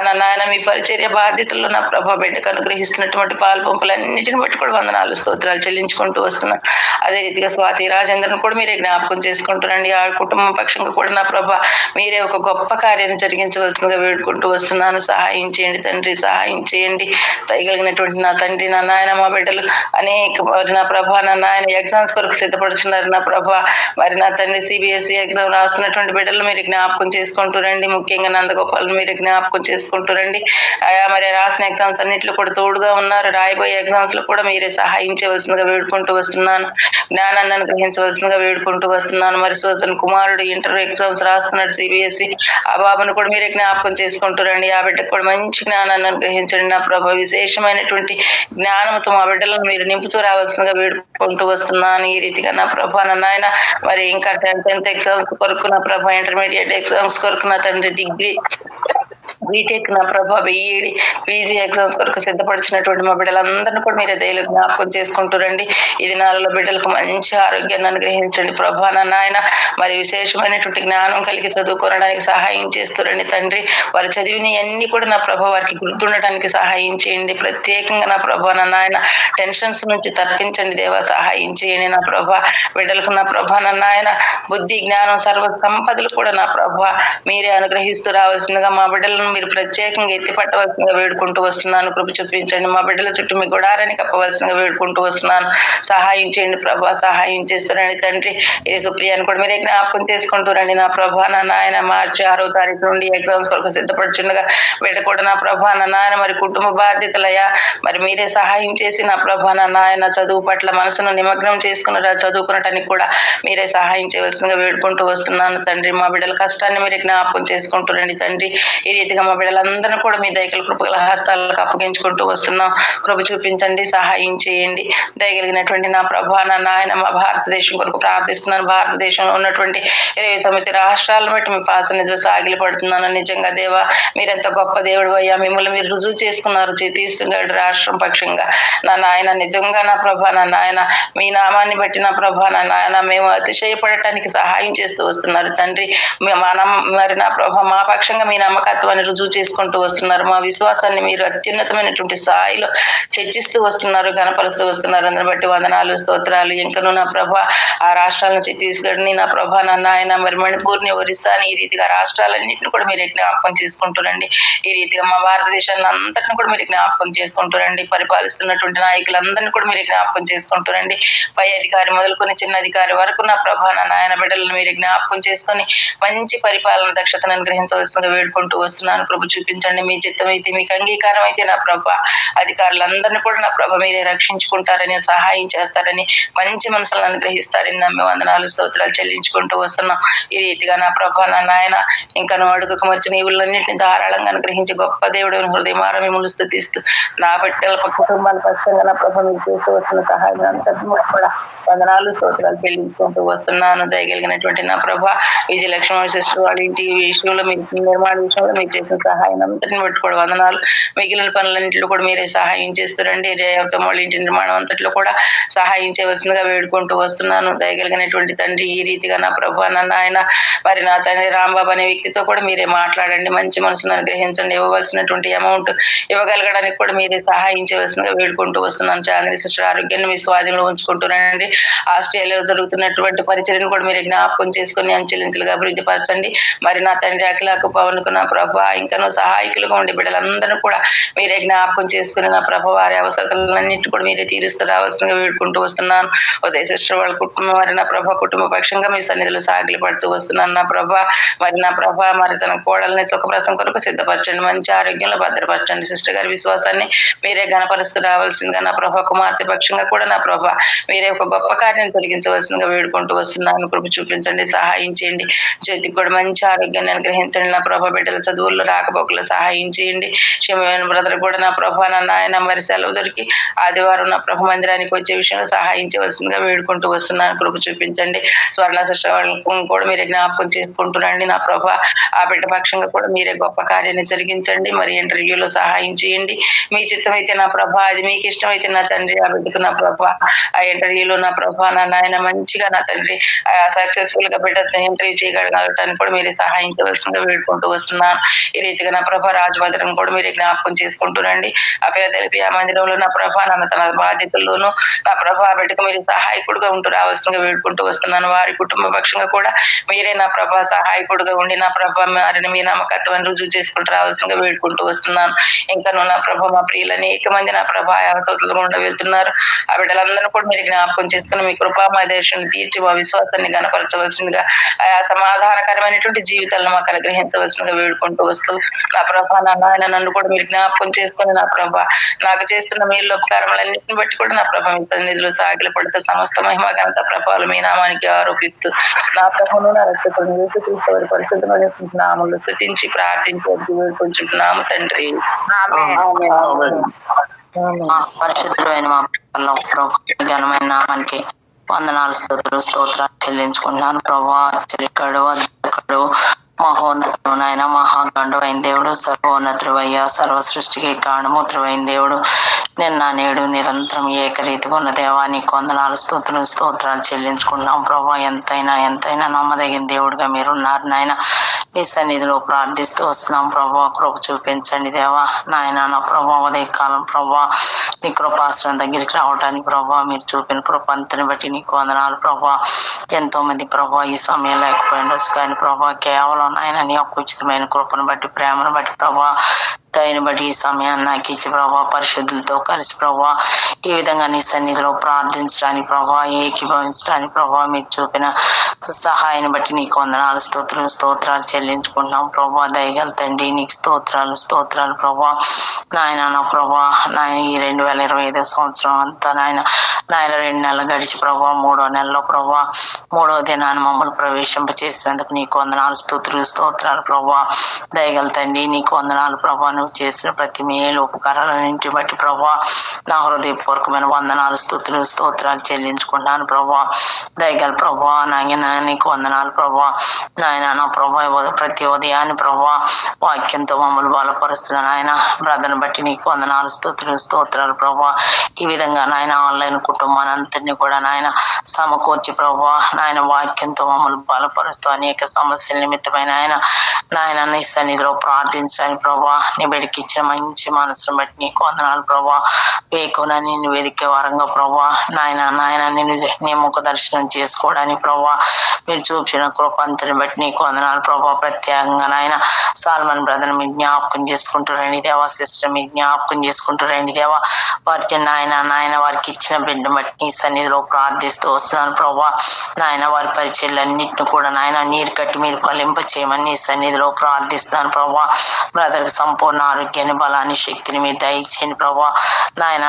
నా నాయన మీ పరిచర్య బాధ్యతల్లో నా ప్రభ బిడ్డకు అనుగ్రహిస్తున్నటువంటి పాలు పంపులన్నిటిని బట్టి కూడా వందనాలు స్తోత్రాలు చెల్లించుకుంటూ వస్తున్నాను. అదే రీతిగా స్వాతి రాజేంద్రను కూడా మీరే జ్ఞాపకం చేసుకుంటున్నాండి. ఆ కుటుంబం పక్షంగా కూడా నా ప్రభ మీరే ఒక గొప్ప కార్యాన్ని జరిగించవలసిందిగా వేడుకుంటూ వస్తున్నాను. సహాయం చేయండి తండ్రి, సహాయం చేయండి. దయగలిగినటువంటి నా తండ్రి నా నాయన మా బిడ్డలు అనేక నా ప్రభ నా నాయన ఎగ్జామ్స్ కొరకు సిద్ధపడుతున్నారు నా ప్రభ. మరి నా తండ్రి సిబిఎస్ఈ ఎగ్జామ్ రాస్తున్నటువంటి బిడ్డలు మీరు జ్ఞాపకం చేసుకుంటారండి. ముఖ్యంగా నందగోపాలను మీరు జ్ఞాపకం చేసుకుంటారండి. మరి రాసిన ఎగ్జామ్స్ అన్నింటిలో కూడా తోడుగా ఉన్నారు. రాయబోయే ఎగ్జామ్స్ లో కూడా మీరే సహాయం చేయవలసిందిగా వేడుకుంటూ వస్తున్నాను. జ్ఞానాన్ని అనుగ్రహించవలసిందిగా వేడుకుంటూ వస్తున్నాను. మరి సోజన్ కుమారుడు ఇంటర్ ఎగ్జామ్స్ రాస్తున్నాడు సిబిఎస్ఈ. ఆ బాబును కూడా మీరే జ్ఞాపకం చేసుకుంటారండి. ఆ బిడ్డకు కూడా మంచి జ్ఞానాన్ని అనుగ్రహించండి నా ప్రభ. విశేషమైనటువంటి జ్ఞానంతో మా బిడ్డలను మీరు నింపుతూ రావాల్సిందిగా వేడుకుంటూ వస్తున్నాను. ఈ రీతిగా నా ప్రభ నా నాయన మరి ఇంకా 10th ఎగ్జామ్స్ కొరకు నా ప్రభ, ఇంటర్మీడియట్ ఎగ్జామ్స్ కొరకు నా తండ్రి, డిగ్రీ బీటెక్ నా ప్రభా బిఈడి పీజీ ఎగ్జామ్స్ కొరకు సిద్ధపడుచున్నటువంటి మా బిడ్డలందరినీ కూడా మీరే దయలు జ్ఞాపకం చేసుకుంటూ రండి. ఇది నాలుగులో బిడ్డలకు మంచి ఆరోగ్యాన్ని అనుగ్రహించండి ప్రభా. నాయన మరి విశేషమైనటువంటి జ్ఞానం కలిగి చదువుకోవడానికి సహాయం చేస్తురండి తండ్రి. వారు చదివిన అన్ని కూడా నా ప్రభా వారికి గుర్తుండటానికి సహాయం చేయండి. ప్రత్యేకంగా నా ప్రభా నాయన టెన్షన్స్ నుంచి తప్పించండి దేవా, సహాయం చేయండి నా ప్రభా. బిడ్డలకు నా ప్రభా నాయన బుద్ధి జ్ఞానం సర్వ సంపదలు కూడా నా ప్రభా మీరే అనుగ్రహిస్తూ రావాల్సిందిగా మా బిడ్డలను మీరు ప్రత్యేకంగా ఎత్తి పట్టవలసిందిగా వేడుకుంటూ వస్తున్నాను. కృప చూపించండి. మా బిడ్డల చుట్టూ మీ గుడారాన్ని కప్పవలసిందిగా వేడుకుంటూ వస్తున్నాను. సహాయం చేయండి ప్రభా, సహాయం చేస్తారండి తండ్రి. ఏ సుప్రియాన్ని కూడా మీరే జ్ఞాపకం చేసుకుంటూ రండి నా ప్రభా. నాయన మార్చి 6వ తారీఖు నుండి ఎగ్జామ్స్ కొరకు సిద్ధపడుచుండగా బిడ్డ కూడా నా ప్రభా నాయన మరి కుటుంబ బాధ్యతలయ్యా మరి మీరే సహాయం చేసి నా ప్రభా నాయన చదువు పట్ల మనసును నిమగ్నం చేసుకుని చదువుకునటానికి కూడా మీరే సహాయం చేయవలసిందిగా వేడుకుంటూ వస్తున్నాను తండ్రి. మా బిడ్డల కష్టాన్ని మీరే జ్ఞాపకం చేసుకుంటూ రండి తండ్రి. ఈ రీతిగా మా బిడ్డలందరూ కూడా మీ దయకల కృపగల హస్తాలకు అప్పగించుకుంటూ వస్తున్నాం. కృప చూపించండి, సహాయం చేయండి. దయగలిగినటువంటి నా ప్రభా నాయన మా భారతదేశం కొరకు ప్రార్థిస్తున్నాను. భారతదేశంలో ఉన్నటువంటి 29 రాష్ట్రాలను బట్టి మీ పాసనిధిలో సాగిలి పడుతున్నాను. నిజంగా దేవా మీరెంత గొప్ప దేవుడు అయ్యా. మిమ్మల్ని మీరు రుజువు చేసుకున్నారు ఛత్తీస్గఢ్ రాష్ట్రం పక్షంగా నా నాయన. నిజంగా నా ప్రభా నాయన మీ నామాన్ని బట్టి నా ప్రభా నాయన మేము అతిశయపడటానికి సహాయం చేస్తూ వస్తున్నారు తండ్రి. మరి నా ప్రభా మా పక్షంగా మీ నమ్మకత్వాన్ని రుజువు చేసుకుంటూ వస్తున్నారు. మా విశ్వాసాన్ని మీరు అత్యున్నతమైనటువంటి స్థాయిలో హెచ్చిస్తూ వస్తున్నారు, గణపరుస్తూ వస్తున్నారు. అందరిని బట్టి వందనాలు, స్తోత్రాలు. ఇంకను నా ప్రభా ఆ రాష్ట్రాలను ఛత్తీస్గఢ్ని నా ప్రభా నాయన మరి మణిపూర్ని, ఒరిస్సాని ఈ రీతిగా రాష్ట్రాలన్నింటిని కూడా మీరు జ్ఞాపకం చేసుకుంటారండి. ఈ రీతిగా మా భారతదేశాన్ని అంతటిని కూడా మీరు జ్ఞాపకం చేసుకుంటారండి. పరిపాలిస్తున్నటువంటి నాయకులందరినీ కూడా మీరు జ్ఞాపకం చేసుకుంటారండి. పై అధికారి మొదలుకొని చిన్న అధికారి వరకు నా ప్రభా నాయన బిడ్డలను మీరు జ్ఞాపకం చేసుకొని మంచి పరిపాలన దక్షతను అనుగ్రహించవలసిందిగా వేడుకుంటూ వస్తున్నాను. ప్రభు చూపించండి. మీ చిత్తం అయితే, మీకు అంగీకారం అయితే నా ప్రభా అధికారులందరినీ కూడా నా ప్రభ మీరే రక్షించుకుంటారని, సహాయం చేస్తారని, మంచి మనసులను అనుగ్రహిస్తారని నమ్మి వందనాలు, స్తోత్రాలు చెల్లించుకుంటూ వస్తున్నాం. ఈ రీతిగా నా ప్రభా నాయన ఇంకా నువ్వు అడుగుకు మర్చిన ఈవులన్నింటినీ ధారాళంగా అనుగ్రహించి గొప్ప దేవుడు హృదయమార మిమ్మల్ని స్తుతిస్తూ నా బిడ్డల కుటుంబాల పక్షంగా నా ప్రభ మీరు చేస్తూ వస్తున్న సహాయం అంతటి కూడా వందనాలు, స్తోత్రాలు చెల్లించుకుంటూ వస్తున్నాను. దయగలిగినటువంటి నా ప్రభ విజయలక్ష్మి సిస్టర్ వాళ్ళ ఇంటి విషయంలో మీరు నిర్మాణ విషయంలో మీరు చేసిన సహాయం అంతటిని బట్టి కూడా వందనాలు. మిగిలిన పనులన్నింటిలో కూడా మీరే సహాయం చేస్తారండి. రేవతమ్మ వాళ్ళ ఇంటి నిర్మాణం అంతట్లో కూడా సహాయం చేయవలసిందిగా వేడుకుంటూ వస్తున్నాను. దయగలిగినటువంటి తండ్రి ఈ రీతిగా నా ప్రభా నాయన మరి నా తండ్రి రాంబాబు అనే వ్యక్తితో కూడా మీరే మాట్లాడండి. మంచి మనసును అనుగ్రహించండి. ఇవ్వవలసినటువంటి అమౌంట్ ఇవ్వగలగడానికి కూడా మీరే సహాయం చేయవలసిందిగా వేడుకుంటూ వస్తున్నాను. చాంద్రి సిస్టర్ ఆరోగ్యాన్ని మీ స్వాధీనంలో ఉంచుకుంటున్నానండి. ఆస్ట్రేలియాలో జరుగుతున్నటువంటి పరిచర్యను కూడా మీరు జ్ఞాపకం చేసుకుని అంచెలించలుగా అభివృద్ధి పరచండి. మరి నా తండ్రి అఖిలకు పవన్కు నా ప్రభా ఇంకనూ సహాయకులుగా ఉండి బిడ్డలందరూ కూడా మీరే జ్ఞాపకం చేసుకుని నా ప్రభ వారి అవసరాలన్నింటి కూడా మీరే తీరుస్తూ రావాల్సిందిగా వేడుకుంటూ వస్తున్నాను. ఉదయ సిస్టర్ వాళ్ళ కుటుంబం మరి నా ప్రభ కుటుంబ పక్షంగా మీ సన్నిధిలో సాగిలి పడుతూ వస్తున్నాను. నా ప్రభ మరి తన కోడల్ని సుఖప్రసం కొరకు సిద్ధపరచండి. మంచి ఆరోగ్యంలో భద్రపరచండి. సిస్టర్ గారి విశ్వాసాన్ని మీరే ఘనపరుస్తూ రావాల్సిందిగా నా ప్రభ కుమార్తె పక్షంగా కూడా నా ప్రభ మీరే ఒక గొప్ప కార్యాన్ని తొలగించవలసిందిగా వేడుకుంటూ వస్తున్నాను. కృప చూపించండి, సహాయం చేయండి. జ్యోతికి కూడా మంచి ఆరోగ్యాన్ని అనుగ్రహించండి. నా ప్రభ బిడ్డల చదువుల్లో రాకపోకలు సహాయం చేయండి. క్షమమైన బ్రదర్ కూడా నా ప్రభా నాయన మరి సెలవు దొరికి ఆదివారం నా ప్రభు మందిరానికి వచ్చే విషయంలో సహాయం చేయవలసిందిగా వేడుకుంటూ వస్తున్నాను. కృప చూపించండి. స్వర్ణ సిస్టర్ కూడా మీరే జ్ఞాపకం చేసుకుంటున్నాండి. నా ప్రభా ఆ బిడ్డ పక్షంగా కూడా మీరే గొప్ప కార్యాన్ని జరిగించండి. మరి ఇంటర్వ్యూలో సహాయం చేయండి. మీ చిత్తం అయితే నా ప్రభా, అది మీకు ఇష్టమైతే నా తండ్రి ఆ బిడ్డకు నా ప్రభా ఆ ఇంటర్వ్యూలో నా ప్రభా నాయన మంచిగా నా తండ్రి సక్సెస్ఫుల్ గా బిడ్డ ఇంటర్వ్యూ చేయగలగటానికి కూడా మీరే సహాయం చేయవలసిందిగా వేడుకుంటూ వస్తున్నాను. ఈ రీతిగా నా ప్రభా రాజభద్రం కూడా మీరే జ్ఞాపకం చేసుకుంటున్నాండి. ఆ పేద మందిరంలో నా ప్రభా తన బాధ్యతల్లోనూ నా ప్రభా బిడ్డకు మీరు సహాయకుడుగా ఉంటూ రావాల్సిందిగా వేడుకుంటూ వస్తున్నాను. వారి కుటుంబ పక్షంగా కూడా మీరే నా ప్రభా సహాయకుడుగా ఉండి నా ప్రభా వారిని మీ నమ్మకత్వాన్ని రుజువు చేసుకుంటూ రావాల్సిందిగా వేడుకుంటూ వస్తున్నాను. ఇంకా నా ప్రభా మా ప్రియులు అనేక మంది నా ప్రభా అవసరాలు గుండా వెళ్తున్నారు. ఆ బిడ్డలందరూ కూడా మీరు జ్ఞాపకం చేసుకుని మీ కృపా మా దేశాన్ని తీర్చి మా విశ్వాసాన్ని గణపరచవలసిందిగా ఆయా సమాధానకరమైనటువంటి జీవితాలను మాకు అనుగ్రహించవలసిందిగా వేడుకుంటూ వస్తూ నా ప్రభా నాయన నన్ను కూడా మీరు జ్ఞాపకం చేసుకుని నా ప్రభా నాకు చేస్తున్న మీరు ఉపకారములన్నింటిని బట్టి కూడా నా ప్రభా మీ సన్నిధిలో సాగిల పడితే సమస్త మహిమ ఘనత ప్రభావాలు మీ నామానికి ఆరోపిస్తూ నా ప్రభును నా రక్షకుడు యేసుక్రీస్తు వారి పరిశుద్ధమైన నామములో స్తుతించి ప్రార్థించి వేడుకుంటున్నాము తండ్రి. పరిశుద్ధులైన మా ఘనమైన నామానికి వందనాలు స్తోత్రాలు చెల్లించుకుంటున్నాను. ప్రభా చెరికడు అద్దెకడు మహోన్నతుడు నాయన, మహాగండమైన దేవుడు, సర్వోన్నతుడు అయ్యా, సర్వ సృష్టికి కారణమూతుడైన దేవుడు, నిన్న నేడు నిరంతరం ఏకరీతిగా ఉన్న దేవా, నీకు వందనాలు, స్తోత్రాలు చెల్లించుకుంటున్నాం ప్రభా. ఎంతైనా నమ్మదగిన దేవుడిగా మీరున్నారు నాయన. నీ సన్నిధిలో ప్రార్థిస్తూ వస్తున్నాం ప్రభా. కృప చూపించండి దేవా. నాయన నా ప్రభా, ఉదయకాలం ప్రభా నీ కృపాశ్రమం దగ్గరికి రావడానికి ప్రభా మీరు చూపిన కృప అంతని బట్టి నీకు వందనాలు ప్రభా. ఎంతో మంది ప్రభా ఈ సమయం లేకపోయిండొచ్చు కానీ ప్రభా, కేవలం నాయన నీ యొక్క ఉచితమైన కృపను బట్టి, ప్రేమను బట్టి ప్రభా, దయని బట్టి ఈ సమయాన్ని నాకు ఇచ్చి ప్రభా, పరిశుద్ధులతో కలిసి ప్రభా ఈ విధంగా నీ సన్నిధిలో ప్రార్థించడానికి ప్రభా, ఏకీభవించడానికి ప్రభా మీరు చూపిన సహాయాన్ని బట్టి నీకు వందనాలు, స్తోత్రాలు చెల్లించుకుంటున్నాం ప్రభా. దయగల తండ్రి నీకు స్తోత్రాలు ప్రభా. నాయన నా ప్రభా, నాయన ఈ 2025 సంవత్సరం అంతా నాయన 2 నెలలు గడిచి ప్రభా, 3వ నెలలో ప్రభా 3వ దినాన్ని మమ్మల్ని ప్రవేశింప చేసినందుకు నీకు వందనాలు, స్తోత్రాలు ప్రభా. దయగల తండ్రి నీకు వందనాలు ప్రభా. నువ్వు చేసిన ప్రతి మేలు ఉపకారాలన్నింటి బట్టి ప్రభా నా హృదయపూర్వకమైన వందనాలు, స్తోత్రాలు చెల్లించుకుంటున్నాను ప్రభా. దయగల ప్రభా, నాయన నీకు వందనాలు ప్రభా. నాయన నా ప్రభా, ప్రతి ఉదయాన్ని ప్రభా వాక్యంతో మమ్మల్ని బలపరుస్తున్నాను ఆయన. బ్రదర్ని బట్టి నీకు వందనాలు, స్తోత్రాలు ప్రభా. ఈ విధంగా నాయన ఆన్లైన్ కుటుంబాన్ని అంతటినీ కూడా నాయన సమకూర్చి ప్రభా నాయన వాక్యంతో మమ్మల్ని బలపరుస్తూ అనేక సమస్యల నిమిత్తమైన నాయన నీ సన్నిధిలో ప్రార్థించడానికి ప్రభా, నీ బిడ్డకి ఇచ్చిన మంచి మనసును బట్టి నీకు వందనాలు ప్రభా. వేకున నిన్ను వెదికే వారంగా ప్రభా నాయన నిన్ను నీ ముఖ దర్శనం చేసుకోవడానికి ప్రభా మీరు చూపించిన కృప అంతని బట్టి నీకు వందనాలు ప్రభా. ప్రత్యేకంగా నాయన సాల్మన్ బ్రదర్ మీ జ్ఞాపకం చేసుకుంటారండి దేవా. సిస్టర్ మీ జ్ఞాపకం చేసుకుంటారండి దేవా. వారికి నాయన వారికి ఇచ్చిన బిడ్డ బట్టి నీ సన్నిధిలో ప్రార్థిస్తూ వస్తున్నాను ప్రభా. నాయన వారి పరిచయాలన్నింటిని కూడా నాయన నీరు కట్టి మీరు ఫలింప చేయమని నీ సన్నిధిలో ప్రార్థిస్తున్నాను ప్రభా. బ్రదర్ కి సంపూర్ణ ఆరోగ్యాన్ని, బలాన్ని, శక్తిని మీరు దయచేయండి ప్రభా. నాయన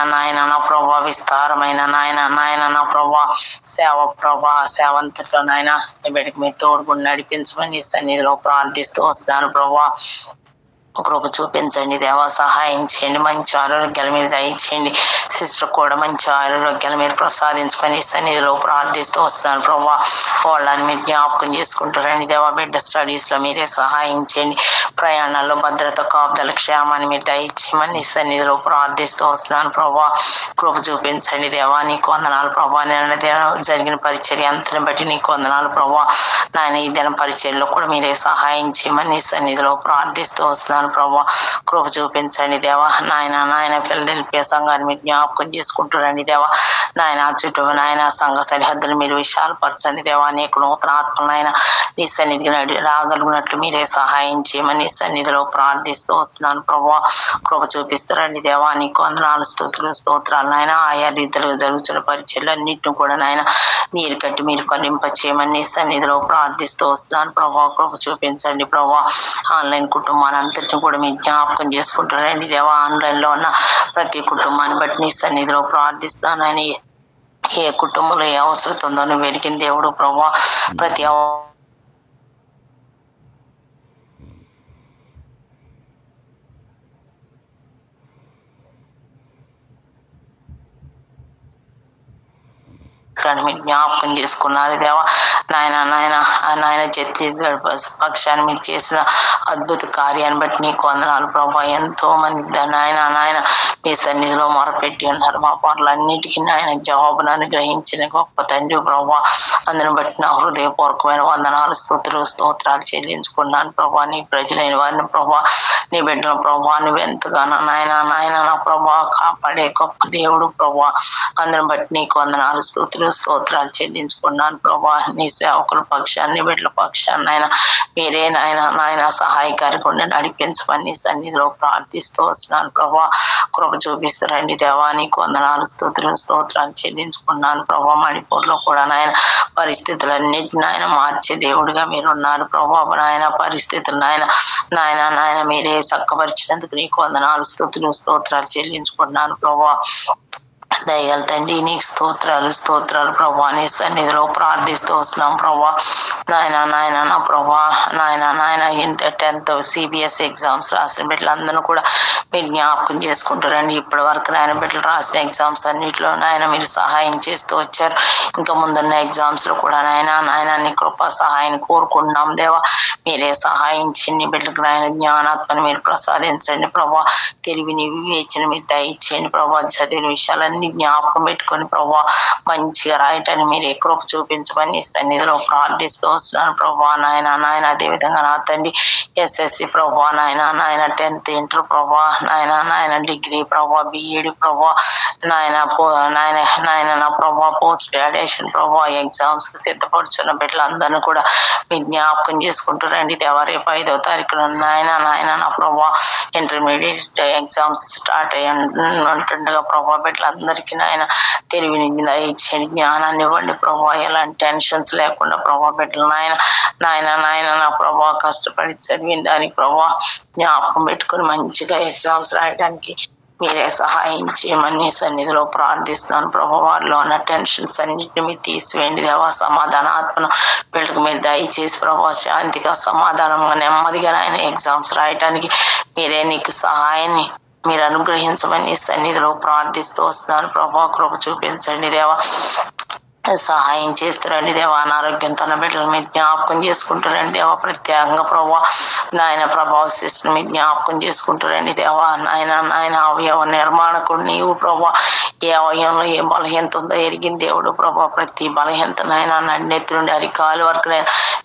నా ప్రభా విస్తారమైన నాయన నా ప్రభా సేవ అంతట్లో నాయన నీ బిడ్డకి మీరు తోడుకుని నడిపించమని నీ సన్నిధిలో ప్రార్థిస్తూ వస్తున్నాను ప్రభా. కృప చూపించండి దేవా. సహాయం చేయండి. మంచి ఆరోగ్యాలు మీరు దయచేయండి. సిస్టర్ కూడా మంచి ఆరోగ్యాలు మీరు ప్రసాదించుకొని సన్నిధిలో ప్రార్థిస్తూ వస్తున్నాను ప్రభా. వాళ్ళని మీరు జ్ఞాపకం చేసుకుంటారండి దేవా. బిడ్డ స్టడీస్ లో మీరే సహాయం చేయండి. ప్రయాణాల్లో భద్రత, కాపుదల, క్షేమాన్ని మీరు దయచేయమని సన్నిధిలో ప్రార్థిస్తూ వస్తున్నాను ప్రభా. కృప చూపించండి దేవా. నీకు వందనాలు ప్రభా. నేను జరిగిన పరిచర్య అంతని బట్టి నీకు వందనాలు ప్రభా. నాయన ఈ దిన పరిచర్యలో కూడా మీరే సహాయం చేయమని సన్నిధిలో ప్రార్థిస్తూ వస్తున్నాను ప్రభా. కృప చూపించండి దేవా. నాయన ఫిలదెల్ఫియా సంఘాన్ని మీరు జ్ఞాపకం చేసుకుంటారండి దేవా. నాయన చుట్టూ నాయన సంఘ సరిహద్దులు మీరు విశాలపరచండి దేవా. అనేక నూతన ఆత్మలైన నీ సన్నిధికి రాగలిగినట్లు మీరే సహాయం చేయమని నీ సన్నిధిలో ప్రార్థిస్తూ వస్తున్నాను ప్రభా. కృప చూపిస్తారండి దేవా. నీకు వందనాలు, స్తోత్రాలు నాయన. ఆయా రీతిలో జరుగుతున్న పరిచయలు అన్నింటిని కూడా నాయన నీరు కట్టి మీరు ఫలింప చేయమని నీ సన్నిధిలో ప్రార్థిస్తూ వస్తున్నాను ప్రభా. కృప చూపించండి ప్రభా. ఆన్లైన్ కుటుంబాన్ని అంతటిని కూడా మీరు జ్ఞాపకం చేసుకుంటారండి దేవా. ఆన్లైన్ లో ఉన్న ప్రతి కుటుంబాన్ని బట్టి నీ సన్నిధిలో ప్రార్థిస్తానని. ఏ కుటుంబంలో ఏ అవసరం ఉందో నువ్వు వెలిగిన దేవుడు ప్రభా. ప్రతి మీరు జ్ఞాపకం చేసుకున్నారు దేవా. నాయన ఛత్తీస్గఢ్ పక్షాన్ని మీరు చేసిన అద్భుత కార్యాన్ని బట్టి నీకు వందనాలు ప్రభా. ఎంతో మంది నాయన మీ సన్నిధిలో మొరపెట్టి ఉన్నారు. మా పనులన్నిటికీ నాయన జవాబును అనుగ్రహించిన గొప్ప తండ్రి ప్రభా. అందుని బట్టి నా హృదయపూర్వకమైన వందనాలు, స్తోత్రాలు చెల్లించుకున్నాను ప్రభా. నీ ప్రజలైన వారిని ప్రభా, నీ బిడ్డల ప్రభా నువ్వు ఎంతగానో నాయన నా ప్రభా కాపాడే గొప్ప దేవుడు ప్రభా. అందుని బట్టి నీకు వందనాలు, స్తోత్రాలు చెల్లించుకున్నాను ప్రభా. నీ సేవకుల పక్షాన్ని, బిడ్డల పక్షాన్ని ఆయన మీరే నాయన సహాయకారిగా నడిపించమని నీ సన్నిధిలో ప్రార్థిస్తూ వస్తున్నాను ప్రభా. కృప చూపిస్తారండి దేవా. నీకు వందనాలు, స్తోత్రాలు చెల్లించుకున్నాను ప్రభా. మణిపూర్లో కూడా నాయన పరిస్థితులన్నిటిని ఆయన మార్చే దేవుడిగా మీరు ఉన్నారు ప్రభా. నాయన పరిస్థితులు నాయన మీరే చక్కపరిచినందుకు నీకు వందనాలు, స్తోత్రాలు చెల్లించుకున్నాను ప్రభా. దయగల తండ్రి నీకు స్తోత్రాలు ప్రభా. నీ సన్నిధిలో ప్రార్థిస్తూ వస్తున్నాం ప్రభా. నాయన నా ప్రభా, నాయన ఇంటర్ 10th CBSE ఎగ్జామ్స్ రాసిన బిడ్డలందరూ కూడా మీరు జ్ఞాపకం చేసుకుంటారండి. ఇప్పటి వరకు నాయన బిడ్డలు రాసిన ఎగ్జామ్స్ అన్నింటిలో నాయన మీరు సహాయం చేస్తూ వచ్చారు. ఇంకా ముందున్న ఎగ్జామ్స్ లో కూడా నాయన నీ కృపా సహాయాన్ని కోరుకుంటున్నాం దేవా. మీరే సహాయించండి బిడ్డలకు నాయన జ్ఞానాత్మని మీరు ప్రసాదించండి ప్రభా. తెలివిని వివేచన మీరు దయచేయండి ప్రభా. చదివిన విషయాలన్నీ జ్ఞాపకం పెట్టుకొని ప్రభా మంచిగా రాయటాన్ని మీరు కృప చూపించమని సన్నిధిలో ప్రార్థిస్తూ వస్తున్నాను ప్రభా. నాయన అదే విధంగా నా తండ్రి SSC ప్రభా, నాయన 10th ఇంటర్ ప్రభా, నాయన డిగ్రీ ప్రభా, BEd ప్రభా, నాయన నా ప్రభా పోస్ట్ గ్రాడ్యుయేషన్ ప్రభా ఎగ్జామ్స్ కి సిద్ధపడుచున్న బిడ్డలందరినీ కూడా మీ జ్ఞాపకం చేసుకుంటూ రండి దేవా. రేపు 5వ తారీఖున నాయన నా ప్రభా ఇంటర్మీడియట్ ఎగ్జామ్స్ స్టార్ట్ అయ్యంటుండగా ప్రభా బిడ్డలందరికీ నాయన తెలివిని ఇచ్చేయండి, జ్ఞానాన్ని ఇవ్వండి ప్రభా. ఎలాంటి టెన్షన్స్ లేకుండా ప్రభా బిడ్డలు నాయన నా ప్రభా కష్టపడి చదివిన దానికి ప్రభా జ్ఞాపకం పెట్టుకుని మంచిగా ఎగ్జామ్స్ రాయడానికి మీరే సహాయం చేయమని సన్నిధిలో ప్రార్థిస్తున్నాను ప్రభా. వారిలో ఉన్న టెన్షన్స్ అన్నింటినీ మీరు తీసివేయండి దేవా. సమాధాన ఆత్మను వీళ్ళకి మీరు దయచేసి ప్రభా శాంతిగా సమాధానంగా నెమ్మదిగా ఆయన ఎగ్జామ్స్ రాయటానికి మీరే నీకు సహాయాన్ని మీరు అనుగ్రహించమని సన్నిధిలో ప్రార్థిస్తూ వస్తున్నాను ప్రభా. కృప చూపించండి దేవా. సహాయం చేస్తారండి దేవా. అనారోగ్యం తన బిడ్డలు మీరు జ్ఞాపకం చేసుకుంటారండి దేవా. ప్రత్యేకంగా ప్రభా నాయన ప్రభావ శిస్తుని మీరు జ్ఞాపకం చేసుకుంటారండి దేవా. నాయన అవయవ నిర్మాణకుడు నీవు ప్రభా. ఏ అవయవంలో ఏ బలహీనత ఉందో ఎరిగిన దేవుడు ప్రభా. ప్రతి బలహీనత నాయన నన్నెత్తి నుండి అరికాలు వరకు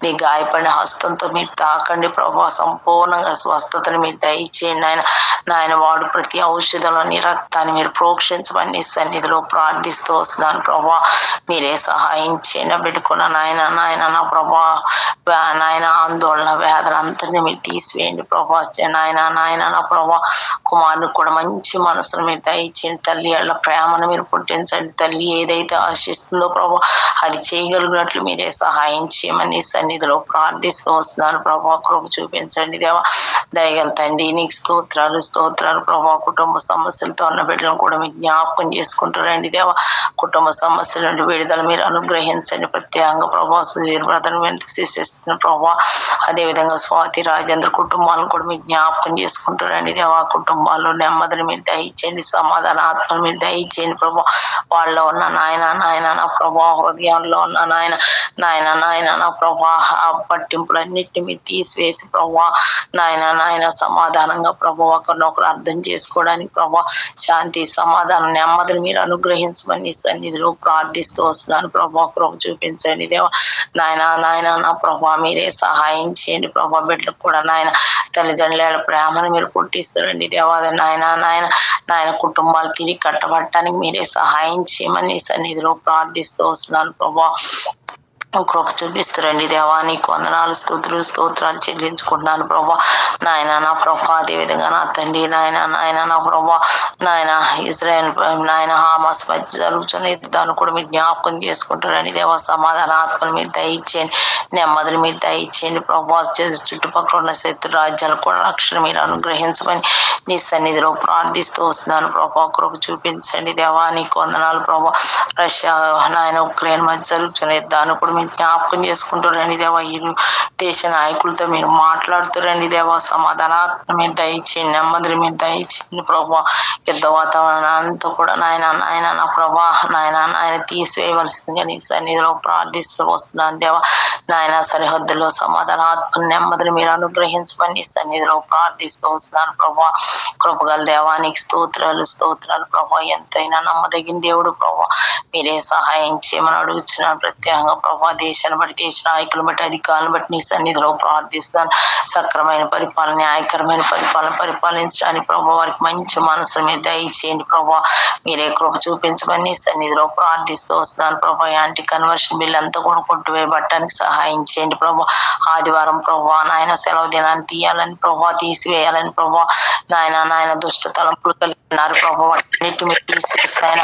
నీ గాయపడిన హస్తంతో మీరు తాకండి ప్రభా. సంపూర్ణంగా స్వస్థతని మీరు దయచేయండి నాయన వాడు ప్రతి ఔషధంలో నీ రక్తాన్ని మీరు ప్రోక్షించమని సన్నిధిలో ప్రార్థిస్తూ వస్తున్నాను ప్రభా. మీరే సహాయం చేయన పెట్టుకున్న నాయన నా ప్రభా. నాయన ఆందోళన వేదన అంతని మీరు తీసివేయండి ప్రభా. నాయన నా ప్రభా కుమారుని కూడా మంచి మనసును మీరు దయచేయండి. తల్లి వాళ్ళ ప్రేమను మీరు పుట్టించండి. తల్లి ఏదైతే ఆశిస్తుందో ప్రభా అది చేయగలిగినట్లు మీరే సహాయం చేయమని సన్నిధిలో ప్రార్థిస్తూ వస్తున్నాను ప్రభా. కృప చూపించండి దేవా. దయగల తండ్రి నీకు స్తోత్రాలు ప్రభా. కుటుంబ సమస్యలతో ఉన్న బిడ్డలను కూడా మీరు జ్ఞాపకం చేసుకుంటారండి దేవా. కుటుంబ సమస్యల నుండి విడుదల మీరు అనుగ్రహించండి. ప్రత్యేకంగా ప్రభా సుధీర్ బ్రదర్ శిశిస్తున్న ప్రభా. అదేవిధంగా స్వాతి రాజేంద్ర కుటుంబాలను కూడా మీరు జ్ఞాపకం చేసుకుంటారండి దేవా. కుటుంబాల్లో నెమ్మదిని మీరు దయచేయండి, సమాధాన ఆత్మను మీరు దయచేయండి ప్రభా. వాళ్ళలో ఉన్న నాయన నా ప్రభా హృదయాల్లో ఉన్న నాయన నా ప్రభా ఆ పట్టింపులన్నిటిని మీరు తీసివేసి ప్రభా నాయన సమాధానంగా ప్రభా ఒకరినొకరు అర్థం చేసుకోవడానికి ప్రభా శాంతి సమాధానం నెమ్మదిని మీరు అనుగ్రహించమని సన్నిధిలో ప్రార్థిస్తూ వస్తున్నాను ప్రభా. కృప చూపించండి దేవా. నాయన నా ప్రభా మీరే సహాయం చేయండి ప్రభా. బిడ్డలకు కూడా నాయన తల్లిదండ్రుల ప్రేమను మీరు పుట్టిస్తారండి దేవా. నాయన కుటుంబాలు తిరిగి కట్టబట్టడానికి మీరే సహాయం చేయమని సన్నిధిలో ప్రార్థిస్తూ వస్తున్నాను ప్రభా. కృప చూపిస్తారండి దేవా. నీకు వందనాలు స్తోత్రాలు చెల్లించుకుంటున్నాను ప్రభా. నాయన నా ప్రభా. అదేవిధంగా నా తండ్రి నాయన నా ప్రభా ఇజ్రాయెల్ హామాస్ మధ్య జరుగుతున్న యుద్ధాన్ని కూడా మీరు జ్ఞాపకం చేసుకుంటారండి దేవా. సమాధాన ఆత్మను మీరు దయచేయండి, నెమ్మదిని మీరు దయచేయండి ప్రభా. చుట్టుపక్కల ఉన్న శత్రు రాజ్యాలు కూడా రక్షణ మీరు అనుగ్రహించమని నీ సన్నిధిలో ప్రార్థిస్తూ వస్తున్నాను ప్రభా. కృప చూపించండి దేవా. నీకు వందనాలు ప్రభా. రష్యా ఉక్రెయిన్ మధ్య జరుగుతున్న యుద్ధాన్ని కూడా మీరు జ్ఞాపకం చేసుకుంటారండి దేవా. ఈ దేశ నాయకులతో మీరు మాట్లాడుతారండి దేవా. సమాధానాత్మ మీరు దయచేయండి, నెమ్మదిని మీరు దయచేయండి ప్రభా. యుద్ధ వాతావరణంతో కూడా నాయన నా ప్రభా నాయన తీసివేయవలసిందిగా నీ సన్నిధిలో ప్రార్థిస్తూ వస్తున్నాను దేవా. నాయన సరిహద్దులో సమాధానాత్మ నెమ్మదిని మీరు అనుగ్రహించమని నీ సన్నిధిలో ప్రార్థిస్తూ వస్తున్నాను ప్రభా. కృపగల దేవానికి స్తోత్రాలు ప్రభా. ఎంతైనా నమ్మదగిన దేవుడు ప్రభా. మీరే సహాయం చేయమని అడుగుతున్నాను ప్రత్యేకంగా ప్రభా. దేశాన్ని బట్టి దేశ నాయకులను బట్టి అధికారులను బట్టి నీ సన్నిధిలో ప్రార్థిస్తాను. సక్రమైన పరిపాలన న్యాయకరమైన పరిపాలించడానికి ప్రభా వారికి మంచి మనసుల మీద దయచేయండి ప్రభా. మీరే కృప చూపించమని నీ సన్నిధిలో ప్రార్థిస్తూ వస్తున్నాను ప్రభా. యాంటీ కన్వర్షన్ బిల్ అంతా కూడా కొట్టువేయబట్టడానికి సహాయం చేయండి ప్రభా. ఆదివారం ప్రభా నాయన సెలవు దినాన్ని తీయాలని ప్రభా, తీసివేయాలని ప్రభా నాయన దుష్ట తలంపులు కలిగినారు ప్రభా. వాటిని మీరు తీసివేసి ఆయన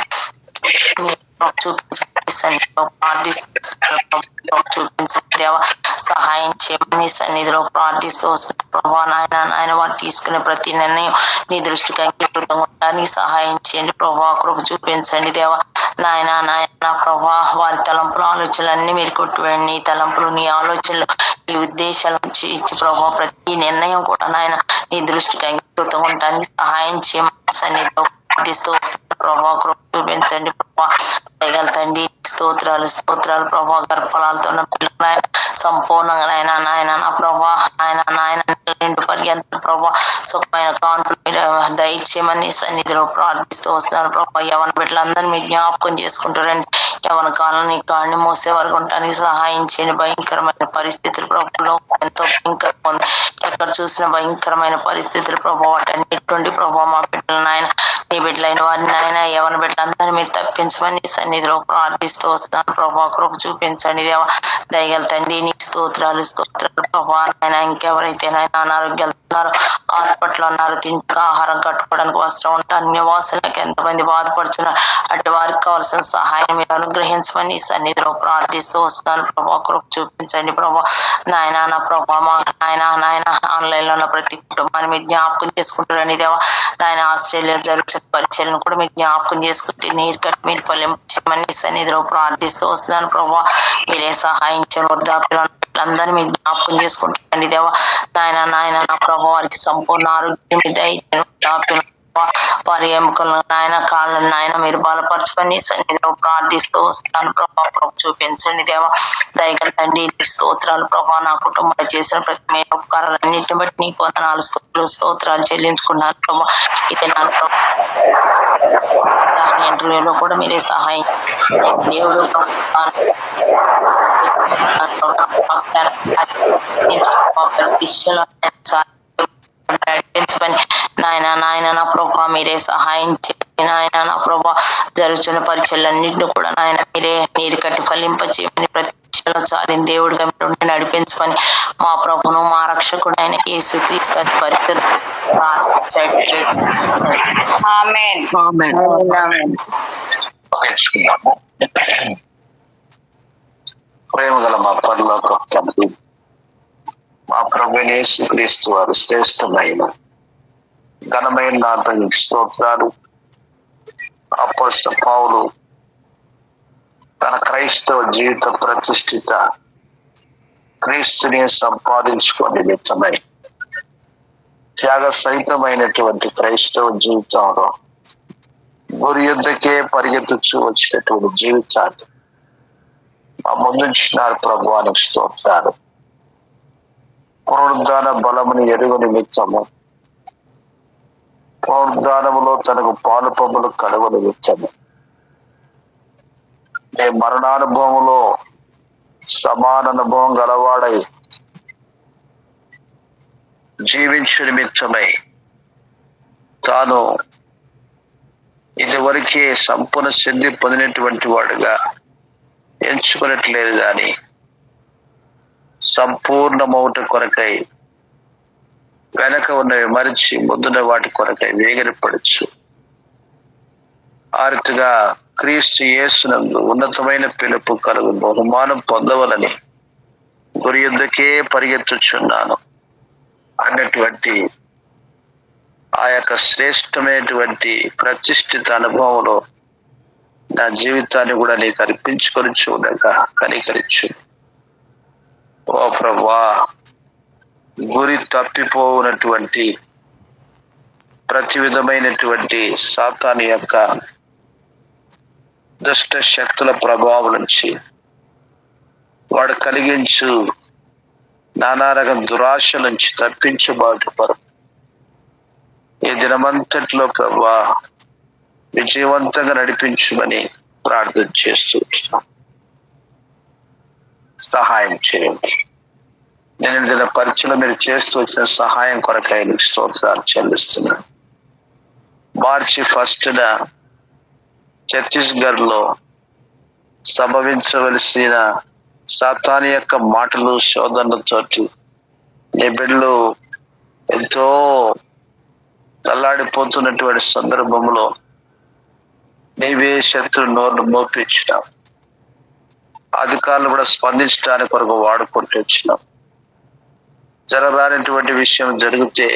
చూపించండి సన్నిధిలో ప్రార్థిస్తూ చూపించండి దేవా. సహాయం చేయమని సన్నిధిలో ప్రార్థిస్తూ వస్తున్న ప్రభా. నాయన వారు తీసుకునే ప్రతి నిర్ణయం నీ దృష్టికి అంగీకృతంగా ఉండడానికి సహాయం చేయండి ప్రభా. కృప చూపించండి దేవా. నాయన ప్రభా, వారి తలంపులు ఆలోచనలన్నీ మీరు కొట్టివేయండి. నీ తలంపులు, నీ ఆలోచనలు, నీ ఉద్దేశాల నుంచి ఇచ్చి ప్రభా ప్రతి నిర్ణయం కూడా నాయన నీ దృష్టికి అంగీకృతంగా ఉండడానికి సహాయం చేయమని సన్నిధిలో ప్రార్థిస్తూ ప్రభా. కృప చూపించండి ప్రభా. తండ్రి స్తోత్రాలు ప్రభా. గర్భఫలాలతో ఉన్న పిల్లలు సంపూర్ణంగా నాయన నా ప్రభా నాయన నిండు పర్యంతం ప్రభా సుఖమైన కాన్పులు మీరు దయచేయమని సన్నిధిలో ప్రార్థిస్తూ వస్తున్నారు ప్రభా. యవన బిడ్డలందరినీ మీరు జ్ఞాపకం చేసుకుంటారండి. యవన కాలాన్ని కాడిని మోసే వరకు ఉండడానికి సహాయం చేయండి. భయంకరమైన పరిస్థితులు ప్రభుత్వం ఎంతో భయంకరంగా ఉంది. ఎక్కడ చూసిన భయంకరమైన పరిస్థితులు ప్రభావ వాటన్నిటి ప్రభావ మా బిడ్డలు నాయన నీ బిడ్డలైన వారిని నాయన యవన బిడ్డలందరినీ మీరు తప్పించమని సన్నిధిలో ప్రార్థిస్తూ వస్తున్నాను ప్రభావ. కృప చూపించండి దేవా. దయగల తండ్రి నీ స్తోత్రాలు ప్రభావ. నాయన ఇంకెవరైతే నాయన అనారోగ్యాలు ఉన్నారు, హాస్పిటల్ ఉన్నారు, తింటూ ఆహారం కట్టుకోవడానికి వస్త్రం ఉంటాను నివాసాలకు ఎంతమంది బాధపడుతున్నారు, అటు వారికి కావాల్సిన సహాయం మీరు అనుగ్రహించమని సన్నిధిలో ప్రార్థిస్తూ వస్తున్నాను ప్రభావ. కృప చూపించండి ప్రభావ. నాయన నా ప్రభావ మా నాయన ఆన్లైన్ లో ఉన్న ప్రతి కుటుంబాన్ని మీరు జ్ఞాపకం చేసుకుంటారని దేవా. నాయన ఆస్ట్రేలియా జరుగుతున్న పరీక్షలను కూడా మీరు జ్ఞాపకం చేసుకుంటే నీరు కట్టి మీరు ఫలించమని సన్నిధిలో ప్రార్థిస్తూ వస్తున్నాను ప్రభావ. మీరే సహాయం చేయండి. వృద్ధాప్యులందరినీ మీరు జ్ఞాపకం చేసుకుంటారండి దేవా. నాయన నా ప్రభావ వారికి సంపూర్ణ ఆరోగ్యం వృద్ధాప్యులు వారి ఎముకలను నాయన కాళ్ళను నాయన మీరు బలపరచుకొని సన్నిధిలో ప్రార్థిస్తూ వస్తున్నాను ప్రభావ. చూపించండి దేవా. దయగల తండ్రి స్తోత్రాలు ప్రభావ. నా కుటుంబంలో చేసిన ప్రతి మేలు ఉపకారాలన్నింటిని బట్టి నీకు వందనాలు స్తోత్రాలు చెల్లించుకున్నాను ప్రభావ. ఇది నా ఇంటర్వ్యూలో కూడా మీరే సహాయం దేవుడు నాయన నా ప్రభా మీరే సహాయం చేయండి. నాయన నా ప్రభా జరుగుతున్న పరీక్షలన్నింటినీ కూడా నాయన మీరే నీరు కట్టి ఫలింపచేయమని ప్రతి చాలిన దేవుడిగా మీరు నడిపించమని మా ప్రభును మా రక్షకుడు ఆయన యేసుక్రీస్తు అతి పరిశుద్ధ ప్రేమ గల మా పరలోక తండ్రి, మా ప్రభువైన యేసుక్రీస్తు వారు శ్రేష్టమైన ఘనమైన నాథనికి స్తోత్రాలు. అపోస్తలుడైన పౌలు తన క్రైస్తవ జీవిత ప్రతిష్ఠిత క్రీస్తుని సంపాదించుకొని నిమిత్తమై త్యాగ సహితమైనటువంటి క్రైస్తవ జీవితంలో గురి యుద్ధకే పరిగెత్తుచూ వచ్చినటువంటి జీవితాన్ని మా ముందుంచినారు ప్రభువానికి స్తోత్రాలు. పునరుద్ధాన బలముని ఎరుగు నిమిత్తము, పునరుద్ధానములో తనకు పాలు పంపులు కలుగు నిమిత్తము, నే మరణానుభవములో సమాన అనుభవం గలవాడై జీవించు నిమిత్తమై తాను ఇదివరకే సంపూర్ణ సిద్ధి పొందినటువంటి వాడుగా ఎంచుకున్నట్లేదు గాని సంపూర్ణమౌట కొరకై వెనక ఉన్నవి మరిచి ముందున్న వాటి కొరకై వేగిరపడచ్చు. ఆ రీతిగా క్రీస్తు యేసునందు ఉన్నతమైన పిలుపు కలుగు బహుమానం పొందవలని గురి యుద్ధకే పరిగెత్తుచున్నాను అన్నటువంటి ఆ యొక్క శ్రేష్టమైనటువంటి ప్రతిష్ఠిత అనుభవంలో నా జీవితాన్ని కూడా నీకు అర్పించుకొని చూడగా కనికరించు. ఓ ప్రభువా, గురి తప్పిపోవునటువంటి ప్రతి విధమైనటువంటి సాతాను యొక్క దుష్ట శక్తుల ప్రభావం నుంచి వాడు కలిగించు నానా రకం దురాశ నుంచి తప్పించబాటు కొరకు ఈ దినమంతట్లో ప్రభువా విజయవంతంగా నడిపించమని ప్రార్థన చేస్తూ సహాయం చేయండి. నేను దిన పరీక్షలో మీరు చేస్తూ వచ్చిన సహాయం కొరకై స్తోత్రాలు చెల్లిస్తున్నాను. మార్చి 1న ఛత్తీస్గఢ్ లో సంభవించవలసిన సాతాను యొక్క మాటలు శోధనలతోటి నీ బిడ్డలు ఎంతో తల్లాడిపోతున్నటువంటి సందర్భంలో నీవే శత్రు నోరు మోపించినావు. అధికారులు కూడా స్పందించడానికి కొరకు వాడుకుంటూ వచ్చినాం. జరగరానటువంటి విషయం జరిగితే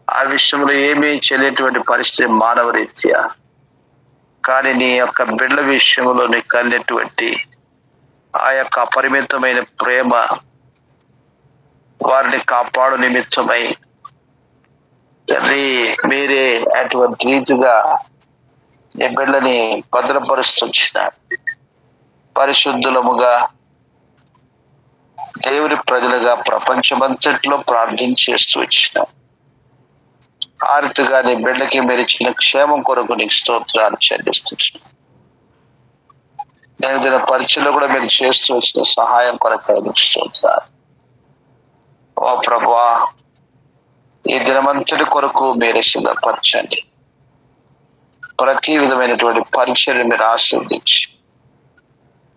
ఆ విషయంలో ఏమీ చేయలేటువంటి పరిస్థితి మానవ రీత్యా. కానీ నీ యొక్క బిడ్డల విషయంలో నీకు కలిగినటువంటి ఆ యొక్క అపరిమితమైన ప్రేమ, వారిని కాపాడు నిమిత్తమై తండ్రి మీరే అటువంటి రీతిగా నీ బిడ్డని భద్రపరుస్తున్నారు. పరిశుద్ధులముగా దేవుని ప్రజలుగా ప్రపంచమంతట్లో ప్రార్థన చేస్తూ వచ్చిన ఆర్తిగా నీ బిడ్డకి మీరు ఇచ్చిన క్షేమం కొరకు నీకు స్తోత్రాలు చెల్లిస్తున్నాను. నేను దీని పరిచయంలో కూడా మీరు చేస్తూ వచ్చిన సహాయం కొరకు నీకు స్తోత్రాలు. ఓ ప్రభువా, ఈ దినమంతటి కొరకు మీరు సిద్ధపరచండి. ప్రతి విధమైనటువంటి పరిచయం మీరు ఆశీర్వదించి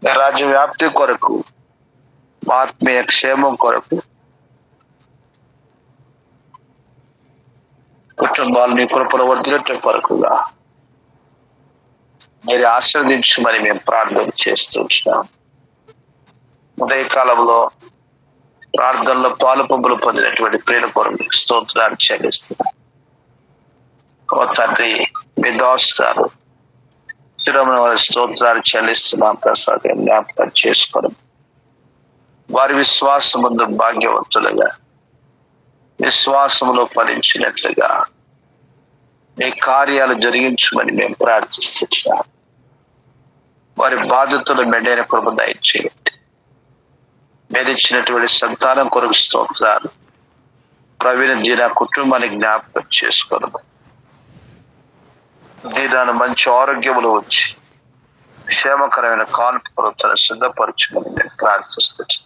మీ రాజ్య వ్యాప్తి కొరకు, ఆత్మీయ క్షేమం కొరకు, కుటుంబాలు మీ కృపలో వర్ధిల్లట కొరకుగా మీరు ఆశీర్వదించమని మేము ప్రార్థన చేస్తున్నాం. ఉదయకాలంలో ప్రార్థనలో పాలు పంపులు పొందినటువంటి ప్రియుల కొరకు స్తోత్రాలు చెల్లిస్తున్నాం. ఓ తండ్రి, మీ దాసు గారు శిరోమణి వారి స్తోత్రాలు చెల్లిస్తున్నాం. ప్రసాదం జ్ఞాపకం చేసుకోవడం, వారి విశ్వాసం ముందు భాగ్యవంతులుగా విశ్వాసంలో ఫలించినట్లుగా మీ కార్యాలు జరిగించమని మేము ప్రార్థిస్తున్నాం. వారి బాధ్యతలు మెండైన కృప దయచేయండి. మీరు ఇచ్చినటువంటి సంతానం కొరకు స్తోత్రాలు. ప్రవీణ దీన కుటుంబాన్ని జ్ఞాపకం చేసుకోవడం, దీనాన్ని మంచి ఆరోగ్యములు వచ్చి క్షేమకరమైన కాన్పు కొరకు సిద్ధపరచమని మేము ప్రార్థిస్తున్నాం.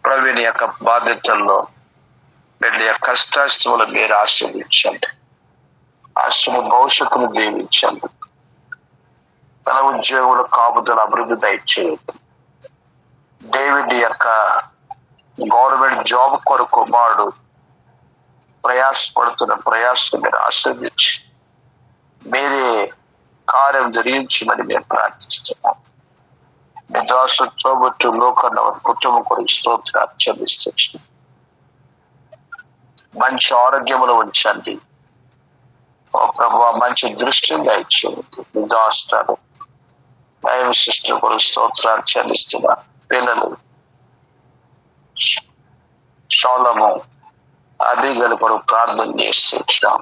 ప్రవీణ యొక్క బాధ్యతల్లో వీళ్ళ యొక్క కష్టాష్టములు మీరు ఆశీర్వదించండి. ఆశ్రమ భవిష్యత్తును దీవించండి. తన ఉద్యోగుల కాపుదల అభివృద్ధి దయచేయండి. డేవిడ్ యొక్క గవర్నమెంట్ జాబ్ కొరకు వాడు ప్రయాసపడుతున్న ప్రయాసం మీరు ఆశీర్వదించి మీరే కార్యం జరిగించమని మేము ప్రార్థిస్తున్నాం. మీ దాసు తోబట్టు లోకన్న కుటుంబం కొరకు స్తోత్రాలు చెల్లిస్తున్నాం. మంచి ఆరోగ్యములు ఉంచండి. ఓ ప్రభువా, మంచి దృష్టిని దయచేయండి. మీ దాస్తాను దైవ సృష్టి కొరకు స్తోత్రాలు చెల్లిస్తున్నారు. పిల్లలు సోలము అబీగల కొరకు ప్రార్థన చేస్తున్నాం.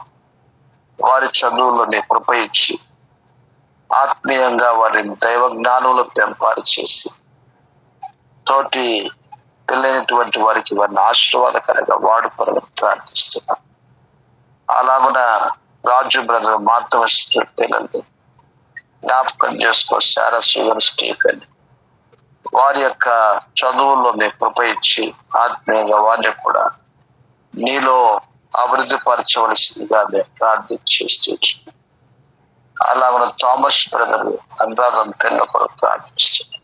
వారి చదువుల్లో నీ కృప ఇచ్చి ఆత్మీయంగా వారిని దైవ జ్ఞానంలో పెంపారు చేసి తోటి పిల్లైనటువంటి వారికి వారిని ఆశీర్వాదకరంగా వాడుకోవాలని ప్రార్థిస్తున్నాం. అలాగున రాజు బ్రదర్ మాత్రం పిల్లల్ని జ్ఞాపకం చేసుకో. శారా, సుగన్, స్టీఫెన్ వారి యొక్క చదువుల్లో మీ కృప ఇచ్చి ఆత్మీయంగా వారిని కూడా నీలో అభివృద్ధి పరచవలసిందిగా మేము ప్రార్థించేస్తూ అలాగున థామస్ బ్రదర్ అనురాధం పిల్ల కొరకు ప్రార్థిస్తున్నాం.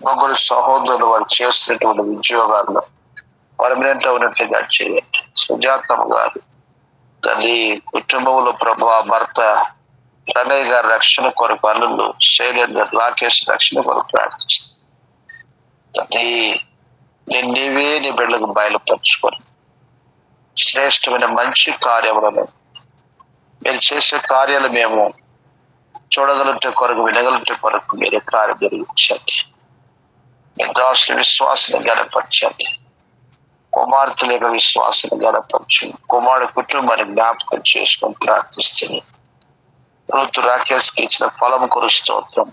ముగ్గురు సహోదరులు వారు చేస్తున్నటువంటి ఉద్యోగాల్లో పర్మనెంట్ ఉన్నట్లుగా చేయండి. సుజాతమ్మ గారు తల్లి కుటుంబంలో ప్రభా భర్త రంగయ్య గారి రక్షణ కొరకు, అల్లుళ్ళు శైలేందర్, రాకేష్ రక్షణ కొరకు ప్రార్థిస్తాం. తల్లి నీవే నీ బిడ్డలకు బయలుపరుచుకొని శ్రేష్టమైన మంచి కార్యములను మీరు చేసే కార్యాలు మేము చూడగలిగే కొరకు, వినగలిగే కొరకు మీరే కార్యం జరిగించండి. మీ దాసుల విశ్వాసాన్ని గణపరచండి. కుమార్తెల యొక్క విశ్వాసాన్ని గణపరచండి. కుమారుడు కుటుంబాన్ని జ్ఞాపకం చేసుకొని ప్రార్థిస్తుంది. ఋతు రాకేష్కి ఇచ్చిన ఫలం కొరకు స్తోత్రం.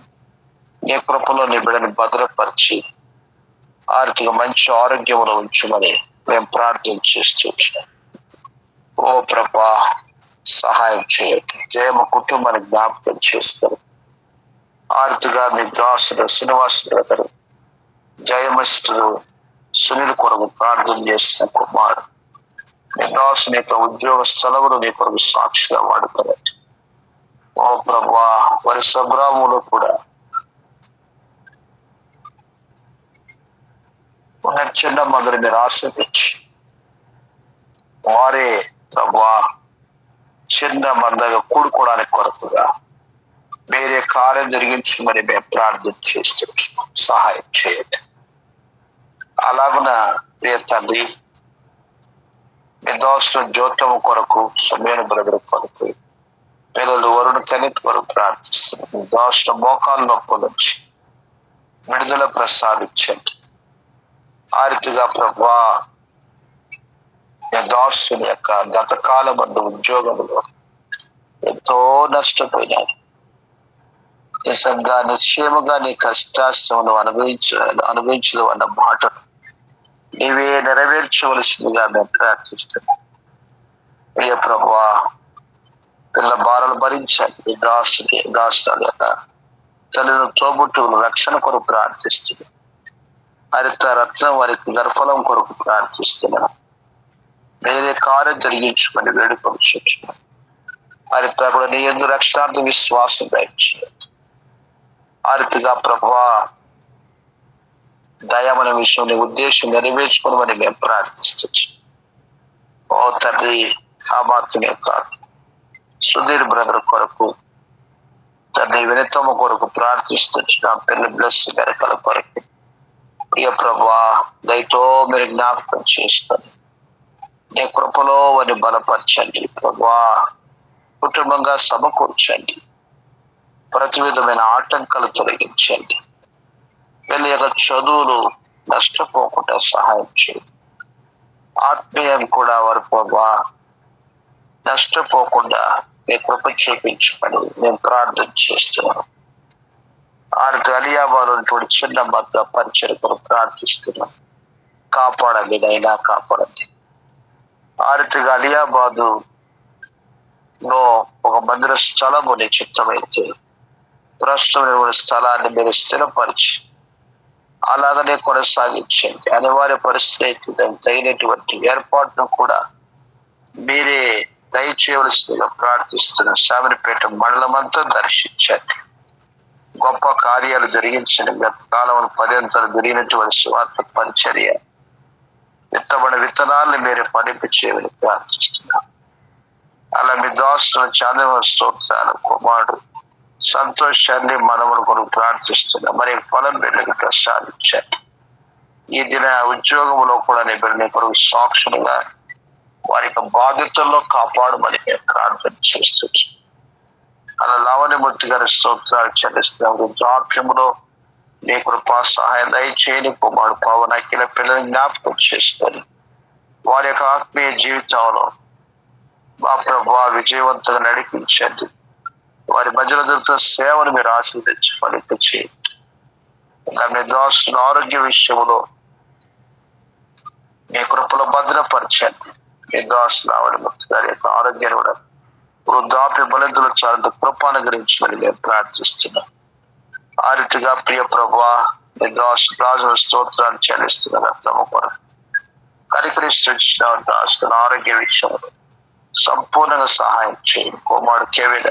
నీ కృపలో నీ బిడ్డని భద్రపరిచి ఆర్థిక మంచి ఆరోగ్యంలో ఉంచమని మేము ప్రార్థన చేస్తూ ఓ ప్రభా సహాయం చేయండి. జయమ కుటుంబాన్ని జ్ఞాపకం చేసుకొని ఆర్థిగా మీ దాసుడు శ్రీనివాస్ బ్రదరు, జయమస్తుడు సునీల్ కొరకు ప్రార్థన చేసిన కుమారుడు మీ దాసుని యొక్క ఉద్యోగ స్థలములు నీ కొరకు సాక్షిగా వాడుకోనండి. ఓ ప్రభా వారి స్వగ్రామంలో కూడా ఉన్న చిన్న మొదలు మీరు ఆస్వాదించి వారే ప్రభా చిన్న మందగా కూడుకోవడానికి కొరకుగా వేరే కార్యం జరిగించమని మేము ప్రార్థన చేస్తున్నాం. సహాయం చేయండి. అలాగున ప్రియ తండ్రి, మీ దోషం జ్యోతము కొరకు, సమయన బ్రదర్ కొరకు, పిల్లలు వరుణ కనిత్ కొరకు ప్రార్థిస్తున్నాం. మీ దోషం మోకాలు నొప్పుల నుంచి విడుదల ప్రసాదించండి. ఆ రీతిగా ప్రభువా, దాసుని యొక్క గతకాల మందు ఉద్యోగంలో ఎంతో నష్టపోయినాడు. నిజంగా నిశ్చయముగా నీ కష్టాశ్రమను అనుభవించదు అన్న మాటను నీవే నెరవేర్చవలసిందిగా మేము ప్రార్థిస్తున్నాం. ప్రియ ప్రభువా, పిల్ల భారాలు భరించండి. ఈ దాసుల యొక్క తల్లిని తోబుట్టువులు రక్షణ కొరకు ప్రార్థిస్తున్నాం. హరిత రత్నం వారికి గర్భఫలం కొరకు ప్రార్థిస్తున్నాం. వేరే కార్యం జరిగించుకొని వేడుకొచ్చున్నాం. హరిత కూడా నీ యందు రక్షణార్థ విశ్వాసం దయచేయండి. ఆ రీతిగా ప్రభువా, దయమన విషయం నీ ఉద్దేశం నెరవేర్చుకోమని మేము ప్రార్థిస్తున్నాం. ఓ తండ్రి, ఆ మాత్రమే కాదు, సుధీర్ బ్రదర్ కొరకు తండ్రి వినతమ్మ కొరకు ప్రార్థిస్తున్నాం. పిల్లల బ్లెస్ గరకల కొరకు ప్రియ ప్రభువా, దయతో మీరు జ్ఞాపకం చేసుకొని నీ కృపలో వారిని బలపరచండి. ప్రభువా, కుటుంబంగా సమకూర్చండి. ప్రతి విధమైన ఆటంకాలు తొలగించండి. పిల్లల యొక్క చదువులు నష్టపోకుండా సహాయం చేయండి. ఆత్మీయం కూడా వారు ప్రభువా నష్టపోకుండా మీ కృప చూపించమని మేము ప్రార్థన చేస్తున్నాం. ఆరుకు అలియాబాలో చిన్న మద్ద పరిచయం కొరకు ప్రార్థిస్తున్నాం. కాపాడండి నైనా, కాపాడండి. ఆరుగా అలియాబాదు లో ఒక మందిర స్థలము నీ చిత్తమైతే ప్రస్తుతం స్థలాన్ని మీరు స్థిరపరిచి అలాగనే కొనసాగించండి. అనివార్య పరిస్థితి అయితే దానికి తగినటువంటి ఏర్పాటును కూడా మీరే దయచేయవలసిందిగా ప్రార్థిస్తున్నాం. శామరిపేట మండలం అంతా దర్శించండి. గొప్ప కార్యాలు జరిగించండి. గత కాలం పర్యంతరం జరిగినటువంటి స్వార్థ పరిచర్య విత్తబడిన విత్తనాలను మీరే ఫలింప చేయమని ప్రార్థిస్తున్నాం. అలా మీ దాసులు చంద్రబాబు స్తోత్రాలు కుమారుడు సంతోషాన్ని మనమును కొరకు ప్రార్థిస్తున్నాం. మరి ఫలం బిడ్డకు ప్రసాదించండి. ఈ దిన ఉద్యోగంలో కూడా నీ బిడ్డని కొరకు సాక్షులుగా వారి యొక్క బాధ్యతల్లో కాపాడమని ప్రార్థన చేస్తున్నాం. అలా లావణ్యమూర్తి గారి స్తోత్రాలు చెల్లిస్తున్నాం. వృద్ధాప్యములో నీ కృపా సహాయం దయచేయని కుమారుడు పవన్ అఖిల పిల్లల్ని జ్ఞాపకం చేసుకొని వారి యొక్క ఆత్మీయ జీవితంలో మా ప్రభువా విజయవంతంగా నడిపించండి. వారి మధ్యలో దొరుకుతున్న సేవను మీరు ఆశీర్వదించి ఫలింప చేయండి. ఇంకా మీ దాసుల ఆరోగ్య విషయంలో మీ కృపలో భద్రపరచండి. మీ దాసుల లావణ్యమూర్తి గారి యొక్క ఆరోగ్యాన్ని కూడా వృద్ధాప్య బలితులు చాలా కృపాను గురించి మరి మేము ప్రార్థిస్తున్నాం. ఆ రీతిగా ప్రియ ప్రభువా, మీ దాసు రాజుల స్తోత్రాలు చెల్లిస్తున్న తమ కొరకు కరికరిస్తున్న దాసుల ఆరోగ్య విషయంలో సంపూర్ణంగా సహాయం చేయండి. కుమారుడు కేవీల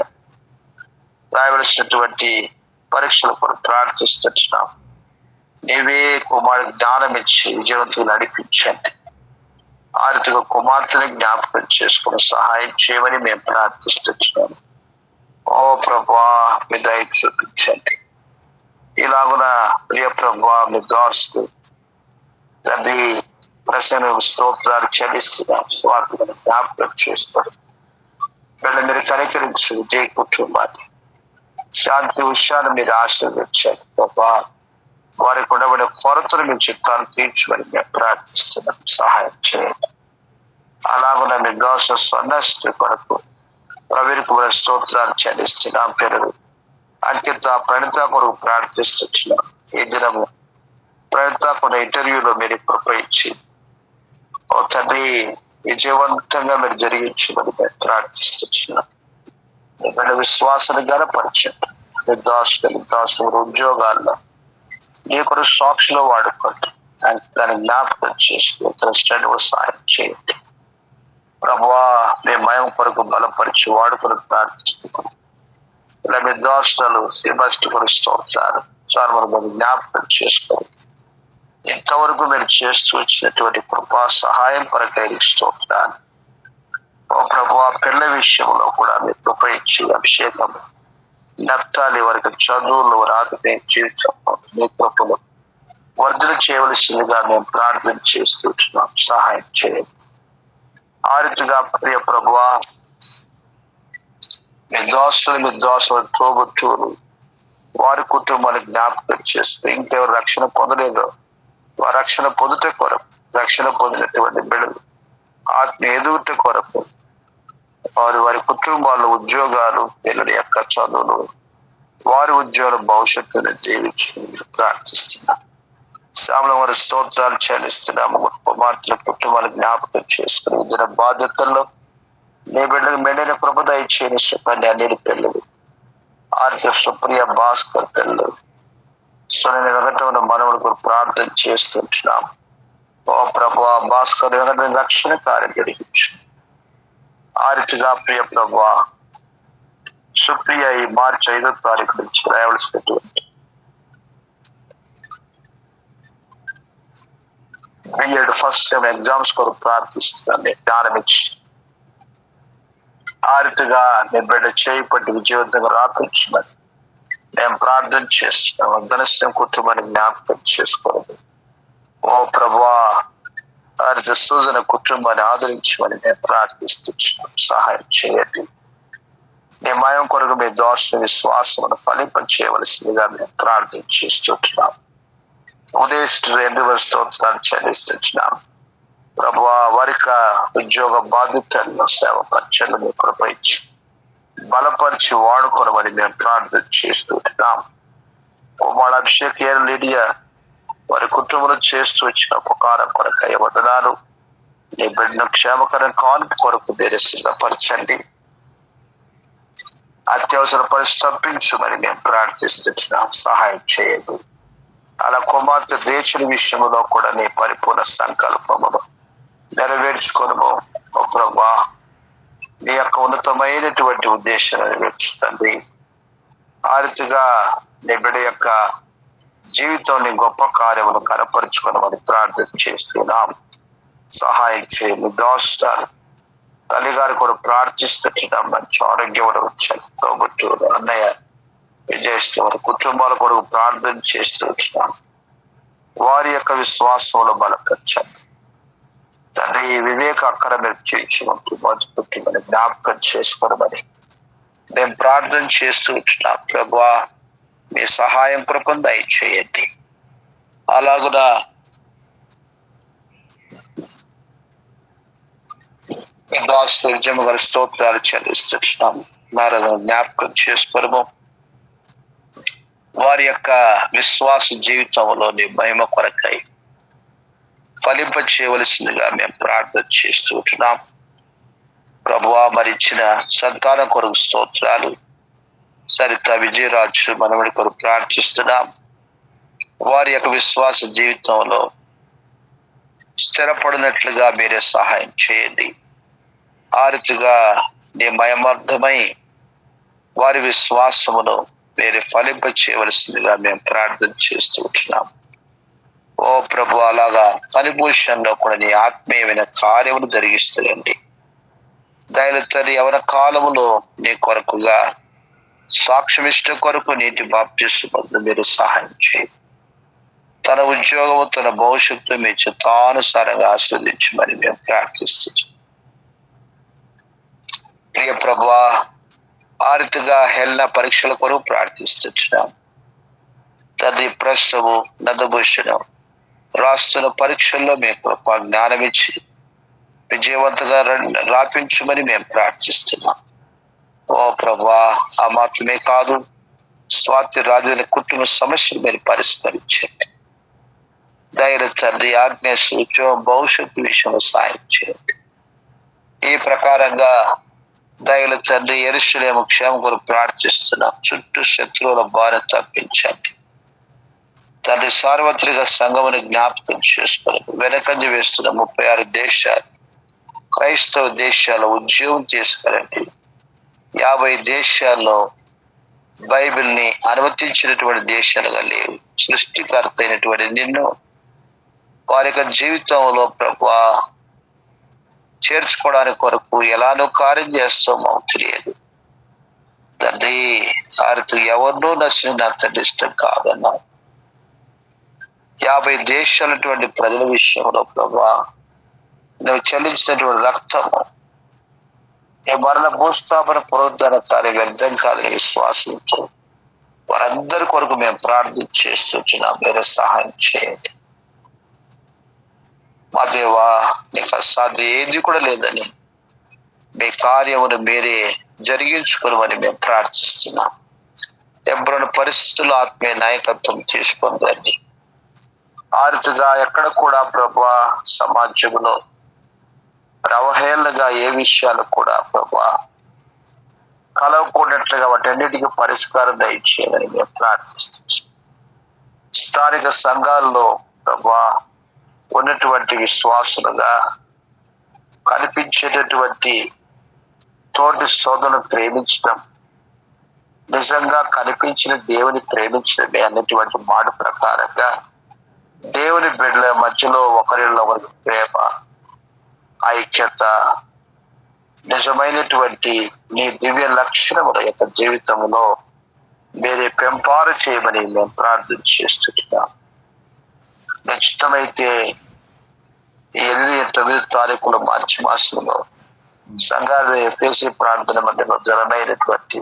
రాయవలసినటువంటి పరీక్షల కొరకు ప్రార్థిస్తున్నాం. నీవే కుమారుడు జ్ఞానం ఇచ్చి విజయవంతులు నడిపించండి. ఆ రీతిగా కుమార్తెని జ్ఞాపకం చేసుకుని సహాయం చేయమని మేము ప్రార్థిస్తున్నాము. ఓ ప్రభువా, మీ దయ చూపించండి. ఇలాగున ప్రియ ప్రభువా, మీ దాసులు తండ్రి ప్రసన్న స్తోత్రాలు చెల్లిస్తున్నాం. స్వార్థను జ్ఞాపకం చేసుకోండి. వీళ్ళని మీరు కనికరించి విజయ కుటుంబాన్ని శాంతి విషయాన్ని మీరు ఆశీర్వదించండి. ప్రభా, వారికి ఉండబడే కొరతలు మీ చిత్తాన్ని తీర్చమని మేము ప్రార్థిస్తున్నాం. సహాయం చేయండి. అలాగున్న మీ దోష సన్నస్తి కొరకు ప్రవీణ్ కుమార్ స్తోత్రాలు చెల్లిస్తున్నాం. పేరు అంకిత ప్రణిత కొరకు ప్రార్థిస్తున్నాం. ఈ దినము ప్రణిత కొన్ని ఇంటర్వ్యూలో మీరు కృప ఇచ్చి ఓ తండ్రి విజయవంతంగా మీరు జరిగించమని మేము ప్రార్థిస్తున్నాం. మీ విశ్వాసాన్ని గనపరచండి. మీ దాసులు ఉద్యోగాల్లో నీ కొరకు సాక్షిలో వాడుకోండి. దాన్ని జ్ఞాపకం చేసుకుని సాయం చేయండి. ప్రభువా, మీ మయం కొరకు బలపరిచి వాడుకొని ప్రార్థిస్తున్నాం. ఇలా మీ దోషాలు శ్రీభష్టి కొరకు స్తోత్రాలు చాలా మనం జ్ఞాపకం చేసుకొని ఇంతవరకు మీరు చేస్తూ వచ్చినటువంటి కృపా సహాయం కొరకై స్తోత్రాలు. ఓ ప్రభువా, పిల్ల విషయంలో కూడా మీరు కృప ఇచ్చి అభిషేకం నప్తాలి వారికి చదువులు రాత్రి జీవితం నీ కృపలు వర్ధన చేయవలసిందిగా మేము ప్రార్థన చేస్తున్నాం. సహాయం చేయండి. ఆ రీతిగా ప్రియ ప్రభువా, మీ దోషులు తోబుట్టువులు వారి కుటుంబాన్ని జ్ఞాపకం చేస్తూ ఇంకెవరు రక్షణ పొందలేదో వారి రక్షణ పొందుట కొరకు, రక్షణ పొందినటువంటి బిడ్డలు ఆత్మ ఎదుగుట కొరకు వారి కుటుంబాలు ఉద్యోగాలు, పిల్లల యొక్క చదువులు, వారి ఉద్యోగాల భవిష్యత్తును దీవించి ప్రార్థిస్తున్నాం. శ్యామల వారి స్తోత్రాలు చెల్లిస్తున్నాము. కుమార్తెల కుటుంబాలు జ్ఞాపకం చేసుకుని విద్య బాధ్యతల్లో నీ బిడ్డలకు మెండైన కృప దయచేయని సుకన్య నీరు పిల్లలు, ఆర్య సుప్రియ భాస్కర్ పిల్లలు, సొనని వెంకటరమణ మనవుడు కొరకు ప్రార్థన చేస్తుంటున్నాం. ఓ ప్రభు, భాస్కర్ వెంకట రక్షణ కార్యం జరిగించు. ఆ రీతిగా ప్రియ ప్రభు, సుప్రియ ఈ మార్చి 5వ తారీఖు నుంచి రాయవలసినటువంటి B.Ed ఫస్ట్ సెమ్ ఎగ్జామ్స్ కొరకు ప్రార్థిస్తున్నాను. జ్ఞానం ఇచ్చి ఆ రీతిగా నీ బిడ్డ చేయబట్టి విజయవంతంగా రాపించమని మేము ప్రార్థన చేస్తున్నాము. ధనశ్రీ కుటుంబాన్ని జ్ఞాపకం చేసుకోవాలి. ఓ ప్రభువా, ఆ రీతి సూజన కుటుంబాన్ని ఆదరించమని మేము ప్రార్థిస్తున్నాం. సహాయం చేయండి. నీ మయం కొరకు మీ దోష విశ్వాసమును ఫలింప చేయవలసిందిగా మేము ప్రార్థన చేస్తున్నాం. ఉదయిస్తూ 2 స్తోత్రాలు చెల్లిస్తున్నాం. ప్రభువా, వారిక ఉద్యోగ బాధ్యతలను సేవ పరిచయలు మీ కృప ఇచ్చి బలపరిచి వాడుకోవమని మేము ప్రార్థన చేస్తున్నాం. కుమార్ అభిషేక్ లీడియా వారి కుటుంబంలో చేస్తూ వచ్చిన ఉపకారం కొరకు వదనాలు. నీ బిడ్డను క్షేమకరం కాన్పు కొరకు మీరు సిద్ధపరచండి. అత్యవసర పరిస్థితి తప్పించమని మేము ప్రార్థిస్తున్నాం. సహాయం చేయండి. అలా కుమార్తె రేచల విషయంలో కూడా నీ పరిపూర్ణ సంకల్పమును నెరవేర్చుకోను. ఓ ప్రభా, నీ యొక్క ఉన్నతమైనటువంటి ఉద్దేశాన్ని నెరవేర్చుతండి. ఆ రీతిగా నీ బిడ్డ యొక్క జీవితాన్ని గొప్ప కార్యములు కనపరుచుకోనమని ప్రార్థన చేస్తున్నాం. సహాయం చేయండి. దోషాలు తల్లిగారి కూడా ప్రార్థిస్తున్నాం. మంచి ఆరోగ్యం వచ్చాను. తోబుట్టువులు అన్నయ్య విజయిస్తూ వారి కుటుంబాల కొరకు ప్రార్థన చేస్తున్నాం. వారి యొక్క విశ్వాసంలో బలపరచండి తండ్రి. వివేక అక్కడ మీరు చేయించమంటూ మొదలుపెట్టుమని జ్ఞాపకం చేసుకోవడమని మేము ప్రార్థన చేస్తున్నాం. ప్రభువా, మీ సహాయం కృపను దయచేయండి. అలాగునా విజయము గారి స్తోత్రాలు చెల్లిస్తున్నాం. నారదను జ్ఞాపకం చేసుకోవడము, వారి యొక్క విశ్వాస జీవితంలోని మహిమ కొరకై ఫలింప చేయవలసిందిగా మేము ప్రార్థన చేస్తున్నాం. ప్రభువా, మరిచ్చిన సంతానం కొరకు స్తోత్రాలు. సరిత విజయరాజు మనవడి కొరకు ప్రార్థిస్తున్నాం. వారి యొక్క విశ్వాస జీవితంలో స్థిరపడినట్లుగా మీరే సహాయం చేయండి. ఆ రీతిగా నీ మయమార్థమై వారి విశ్వాసమును మీరే ఫలింప చేయవలసిందిగా మేము ప్రార్థన చేస్తున్నాం. ఓ ప్రభు, అలాగా ఫలిభూషణలో కూడా నీ ఆత్మీయమైన కార్యములు జరిగిస్తుందండి. దయలతని యవన కాలములో నీ కొరకుగా సాక్ష్యమిష్ట కొరకు నీటి బాప్తిస్మను మీరు సహాయం చేయండి. తన ఉద్యోగము, తన భవిష్యత్తు మీ చిత్తానుసారంగా ఆస్వాదించమని మేము ప్రార్థిస్తున్నాం. ప్రియ ప్రభువా, ఆ రీతిగా హెల్న పరీక్షల కొరకు ప్రార్థిస్తున్నాం. తండ్రి, ప్రశ్నము నందభూషణం రాస్తున్న పరీక్షల్లో మీ కృప జ్ఞానం ఇచ్చి విజయవంతంగా రాపించమని మేము ప్రార్థిస్తున్నాం. ఓ ప్రభువా, ఆ మాత్రమే కాదు, స్వాతి రాజుల కుటుంబ సమస్యలు మీరు పరిష్కరించండి. ధైర్య తండ్రి, ఆజ్ఞ సూచన భవిష్యత్తు విషయంలో సాయం చేయండి. ఈ ప్రకారంగా దయల తండ్రి, యెరూషలేము క్షేమం కొరకు ప్రార్థిస్తున్నాం. చుట్టూ శత్రువుల బారి తప్పించండి తండ్రి. సార్వత్రిక సంఘముని జ్ఞాపకం చేసుకుని వెనకంజ వేస్తున్న 36 దేశాలు, క్రైస్తవ దేశాల్లో ఉద్యోగం చేసుకురండి. 50 దేశాల్లో బైబిల్ని అనుమతించినటువంటి దేశాలుగా లేవు. సృష్టికర్త అయినటువంటి నిన్ను వారి యొక్క జీవితంలో ప్రభువా చేర్చుకోవడానికి కొరకు ఎలానో కార్యం చేస్తామో తెలియదు. తండ్రి వారితో ఎవరినో నచ్చిన నా తండ్రి ఇష్టం కాదన్నా. 50 దేశాలటువంటి ప్రజల విషయంలో ప్రభా నువ్వు చెల్లించినటువంటి రక్తము నీ మరణ భూస్థాపన పునరుద్ధరణ కార్యం వ్యర్థం కాదని విశ్వాసంతో వారందరి కొరకు మేము ప్రార్థన చేస్తున్నాం. మీరు సహాయం చేయండి మా దేవా. నీకు అసాధ్యం ఏది కూడా లేదని మీ కార్యమును మీరే జరిగించుకోమని మేము ప్రార్థిస్తున్నాం. ఎప్పుడైనా పరిస్థితుల్లో ఆత్మీయ నాయకత్వం తీసుకుందండి. ఆరుతుగా ఎక్కడ కూడా ప్రభా సమాజంలో అవహేళనగా ఏ విషయాలు కూడా ప్రభా కలవకూడనట్లుగా వాటన్నిటికీ పరిష్కారం దయచేయమని మేము ప్రార్థిస్తున్నాం. స్థానిక సంఘాల్లో ప్రభా ఉన్నటువంటి విశ్వాసులుగా కనిపించేటటువంటి తోటి సోదరులను ప్రేమించడం, నిజంగా కనిపించిన దేవుని ప్రేమించడమే అన్నటువంటి మాట ప్రకారంగా దేవుని బిడ్డల మధ్యలో ఒకరిలో ఒకరికి ప్రేమ, ఐక్యత, నిజమైనటువంటి నీ దివ్య లక్షణముల యొక్క జీవితంలో మీరే పెంపారు చేయమని మేము ప్రార్థన చేస్తున్నాం. నిశ్చితమైతే 8-9 తారీఖుల మార్చి మాసంలో సంఘాలు ఎఫ్ఎసి ప్రార్థన మధ్యలో జరమైనటువంటి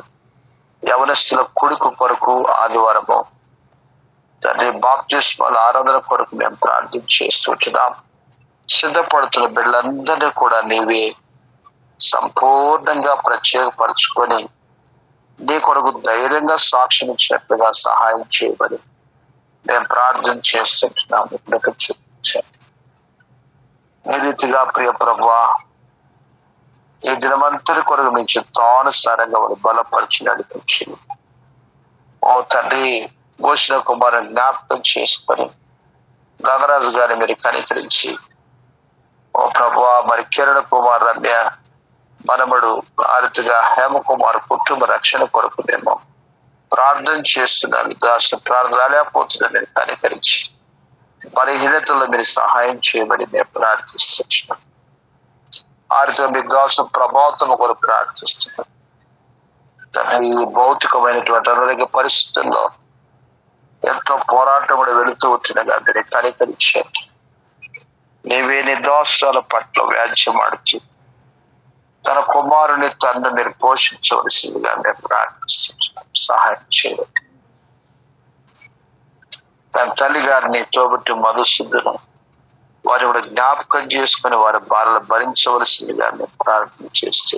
యవనస్తుల కొడుకు కొరకు ఆదివారము తండ్రి బాప్తిస్మాల ఆరాధన కొరకు మేము ప్రార్థన చేస్తున్నాం. సిద్ధపడుతున్న బిడ్డలందరినీ కూడా నీవే సంపూర్ణంగా ప్రత్యేకపరచుకొని నీ కొరకు ధైర్యంగా సాక్ష్యం ఇచ్చినట్లుగా సహాయం చేయమని మేము ప్రార్థన చేస్తున్నాము. ఈ రీతిగా ప్రియ ప్రభువా ఈ దినమంతటి కొరకు మీ చిత్తానుసారంగా వారు బలపరిచి నడిపించింది. ఓ తండ్రి భూషణ కుమారుని జ్ఞాపకం చేసుకొని గంగరాజు గారిని మీరు కనికరించి, ఓ ప్రభువా మరి కిరణ్ కుమార్ రమ్య మనముడు ఆరుతిగా హేమకుమార్ కుటుంబ రక్షణ కొరకు మేము ప్రార్థన చేస్తున్నాం. దాసు ప్రార్థన లేకపోతుందని మీరు కనికరించి బలహీనతల్లో మీరు సహాయం చేయమని మేము ప్రార్థిస్తున్నాం. ఆరుతో మీ దాసు ప్రభావితం కొరకు ప్రార్థిస్తున్నాం. ఈ భౌతికమైనటువంటి అనారోగ్య పరిస్థితుల్లో ఎంతో పోరాటం కూడా వెళుతూ ఉంటుండగా మీరు కనికరించండి. నీవే నీ దోషాల పట్ల వ్యాజ్యమాడుతూ తన కుమారుని తండ్రి మీరు పోషించవలసిందిగా మేము ప్రార్థిస్తున్నాం. సహాయం చేయండి. తన తల్లి గారిని తోబుట్టి మధుసిద్ధును వారి కూడా జ్ఞాపకం చేసుకుని వారి బాధలు భరించవలసిందిగా మేము ప్రార్థన చేస్తూ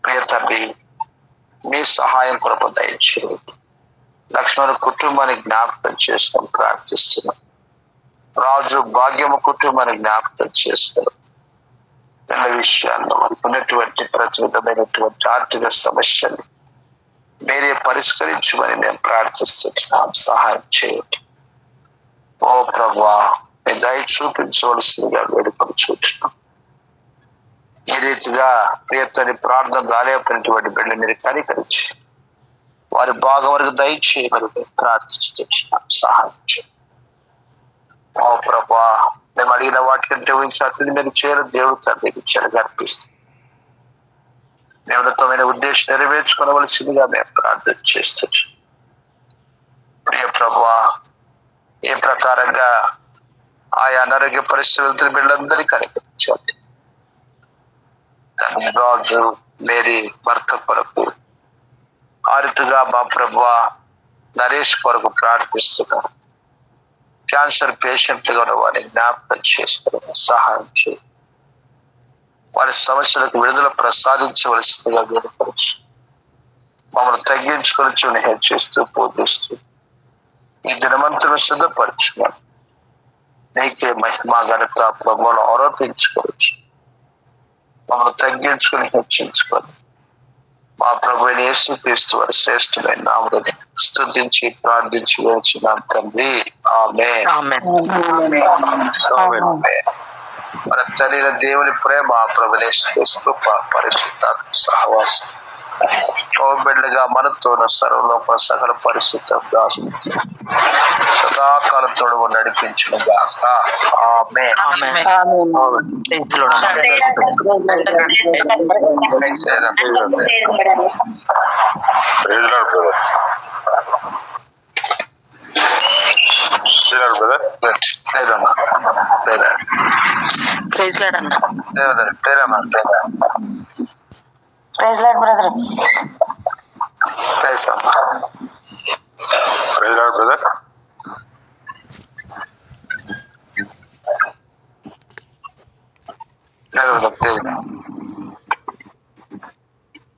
ప్రియ తండ్రి మీ సహాయం కొరకు దయచేయండి. లక్ష్మణ కుటుంబాన్ని జ్ఞాపకం చేసుకొని ప్రార్థిస్తున్నాం. రాజు భాగ్యము కుటుంబాన్ని జ్ఞాపకం చేసుకున్నాం. పిల్ల విషయాల్లో మనకు ఉన్నటువంటి ప్రతి విధమైనటువంటి ఆర్థిక సమస్యలు మీరే పరిష్కరించమని మేము ప్రార్థిస్తున్నాం. సహాయం చేయండి. ఓ ప్రభువా మీ దయ చూపించవలసిందిగా వేడుకొని చూస్తున్నాం. ఈ రీతిగా ప్రియతని ప్రార్థన రాలేకపోయినటువంటి బిడ్డలు మీరు కనికరించి వారి భాగం వరకు దయచేయమని ప్రార్థిస్తున్నాం. సహాయం చేయండి. ఓ ప్రభువా మేము అడిగిన వాటికంటే అతిథి మీద చేరు దేవుడు తండ్రికి చెరగా అర్పిస్తాం. మీ ఉన్నతమైన ఉద్దేశం నెరవేర్చుకోవలసిందిగా మేము ప్రార్థన చేస్తున్నాం. ప్రియ ప్రభువా ఏ ప్రకారంగా ఆయా అనారోగ్య పరిస్థితులు బిడ్డలందరినీ కనికరించండి. తండ్రి రాజు మేరీ భర్త కొరకు ఆరుతుగా మా ప్రభువా నరేష్ కొరకు ప్రార్థిస్తున్నాం. క్యాన్సర్ పేషెంట్ కూడా వారిని జ్ఞాపకం చేసుకుని సహాయం చేయండి. వారి సమస్యలకు విడుదల ప్రసాదించవలసిందిగా వేడుకొచ్చు. మమ్మల్ని తగ్గించుకొని హెచ్చిస్తూ పూజిస్తూ ఈ దినమంతును సిద్ధపరచున్నాం. నీకే మహిమ ఘనత ప్రభువును ఆరోపించుకోవచ్చు. మమ్మల్ని తగ్గించుకొని హెచ్చించుకొని మా ప్రభు యేసుక్రీస్తు వారి శ్రేష్టమైన నామమున స్తుతించి ప్రార్థించి వేడుచున్నాం తండ్రి. ఆమేన్. మన తల్లి దేవుని ప్రేమ ప్రభు యేసుక్రీస్తు కృప పరిశుద్ధాత్మ సహవాసం ఓ బిడ్డగా మనతో సర్వలోక సకల పరిస్థితి సదాకాలం తోడు నడిపించును గాక. Amen. Praise the Lord. Praise the Lord అన్న. Praise lord brother. ప్రైజ్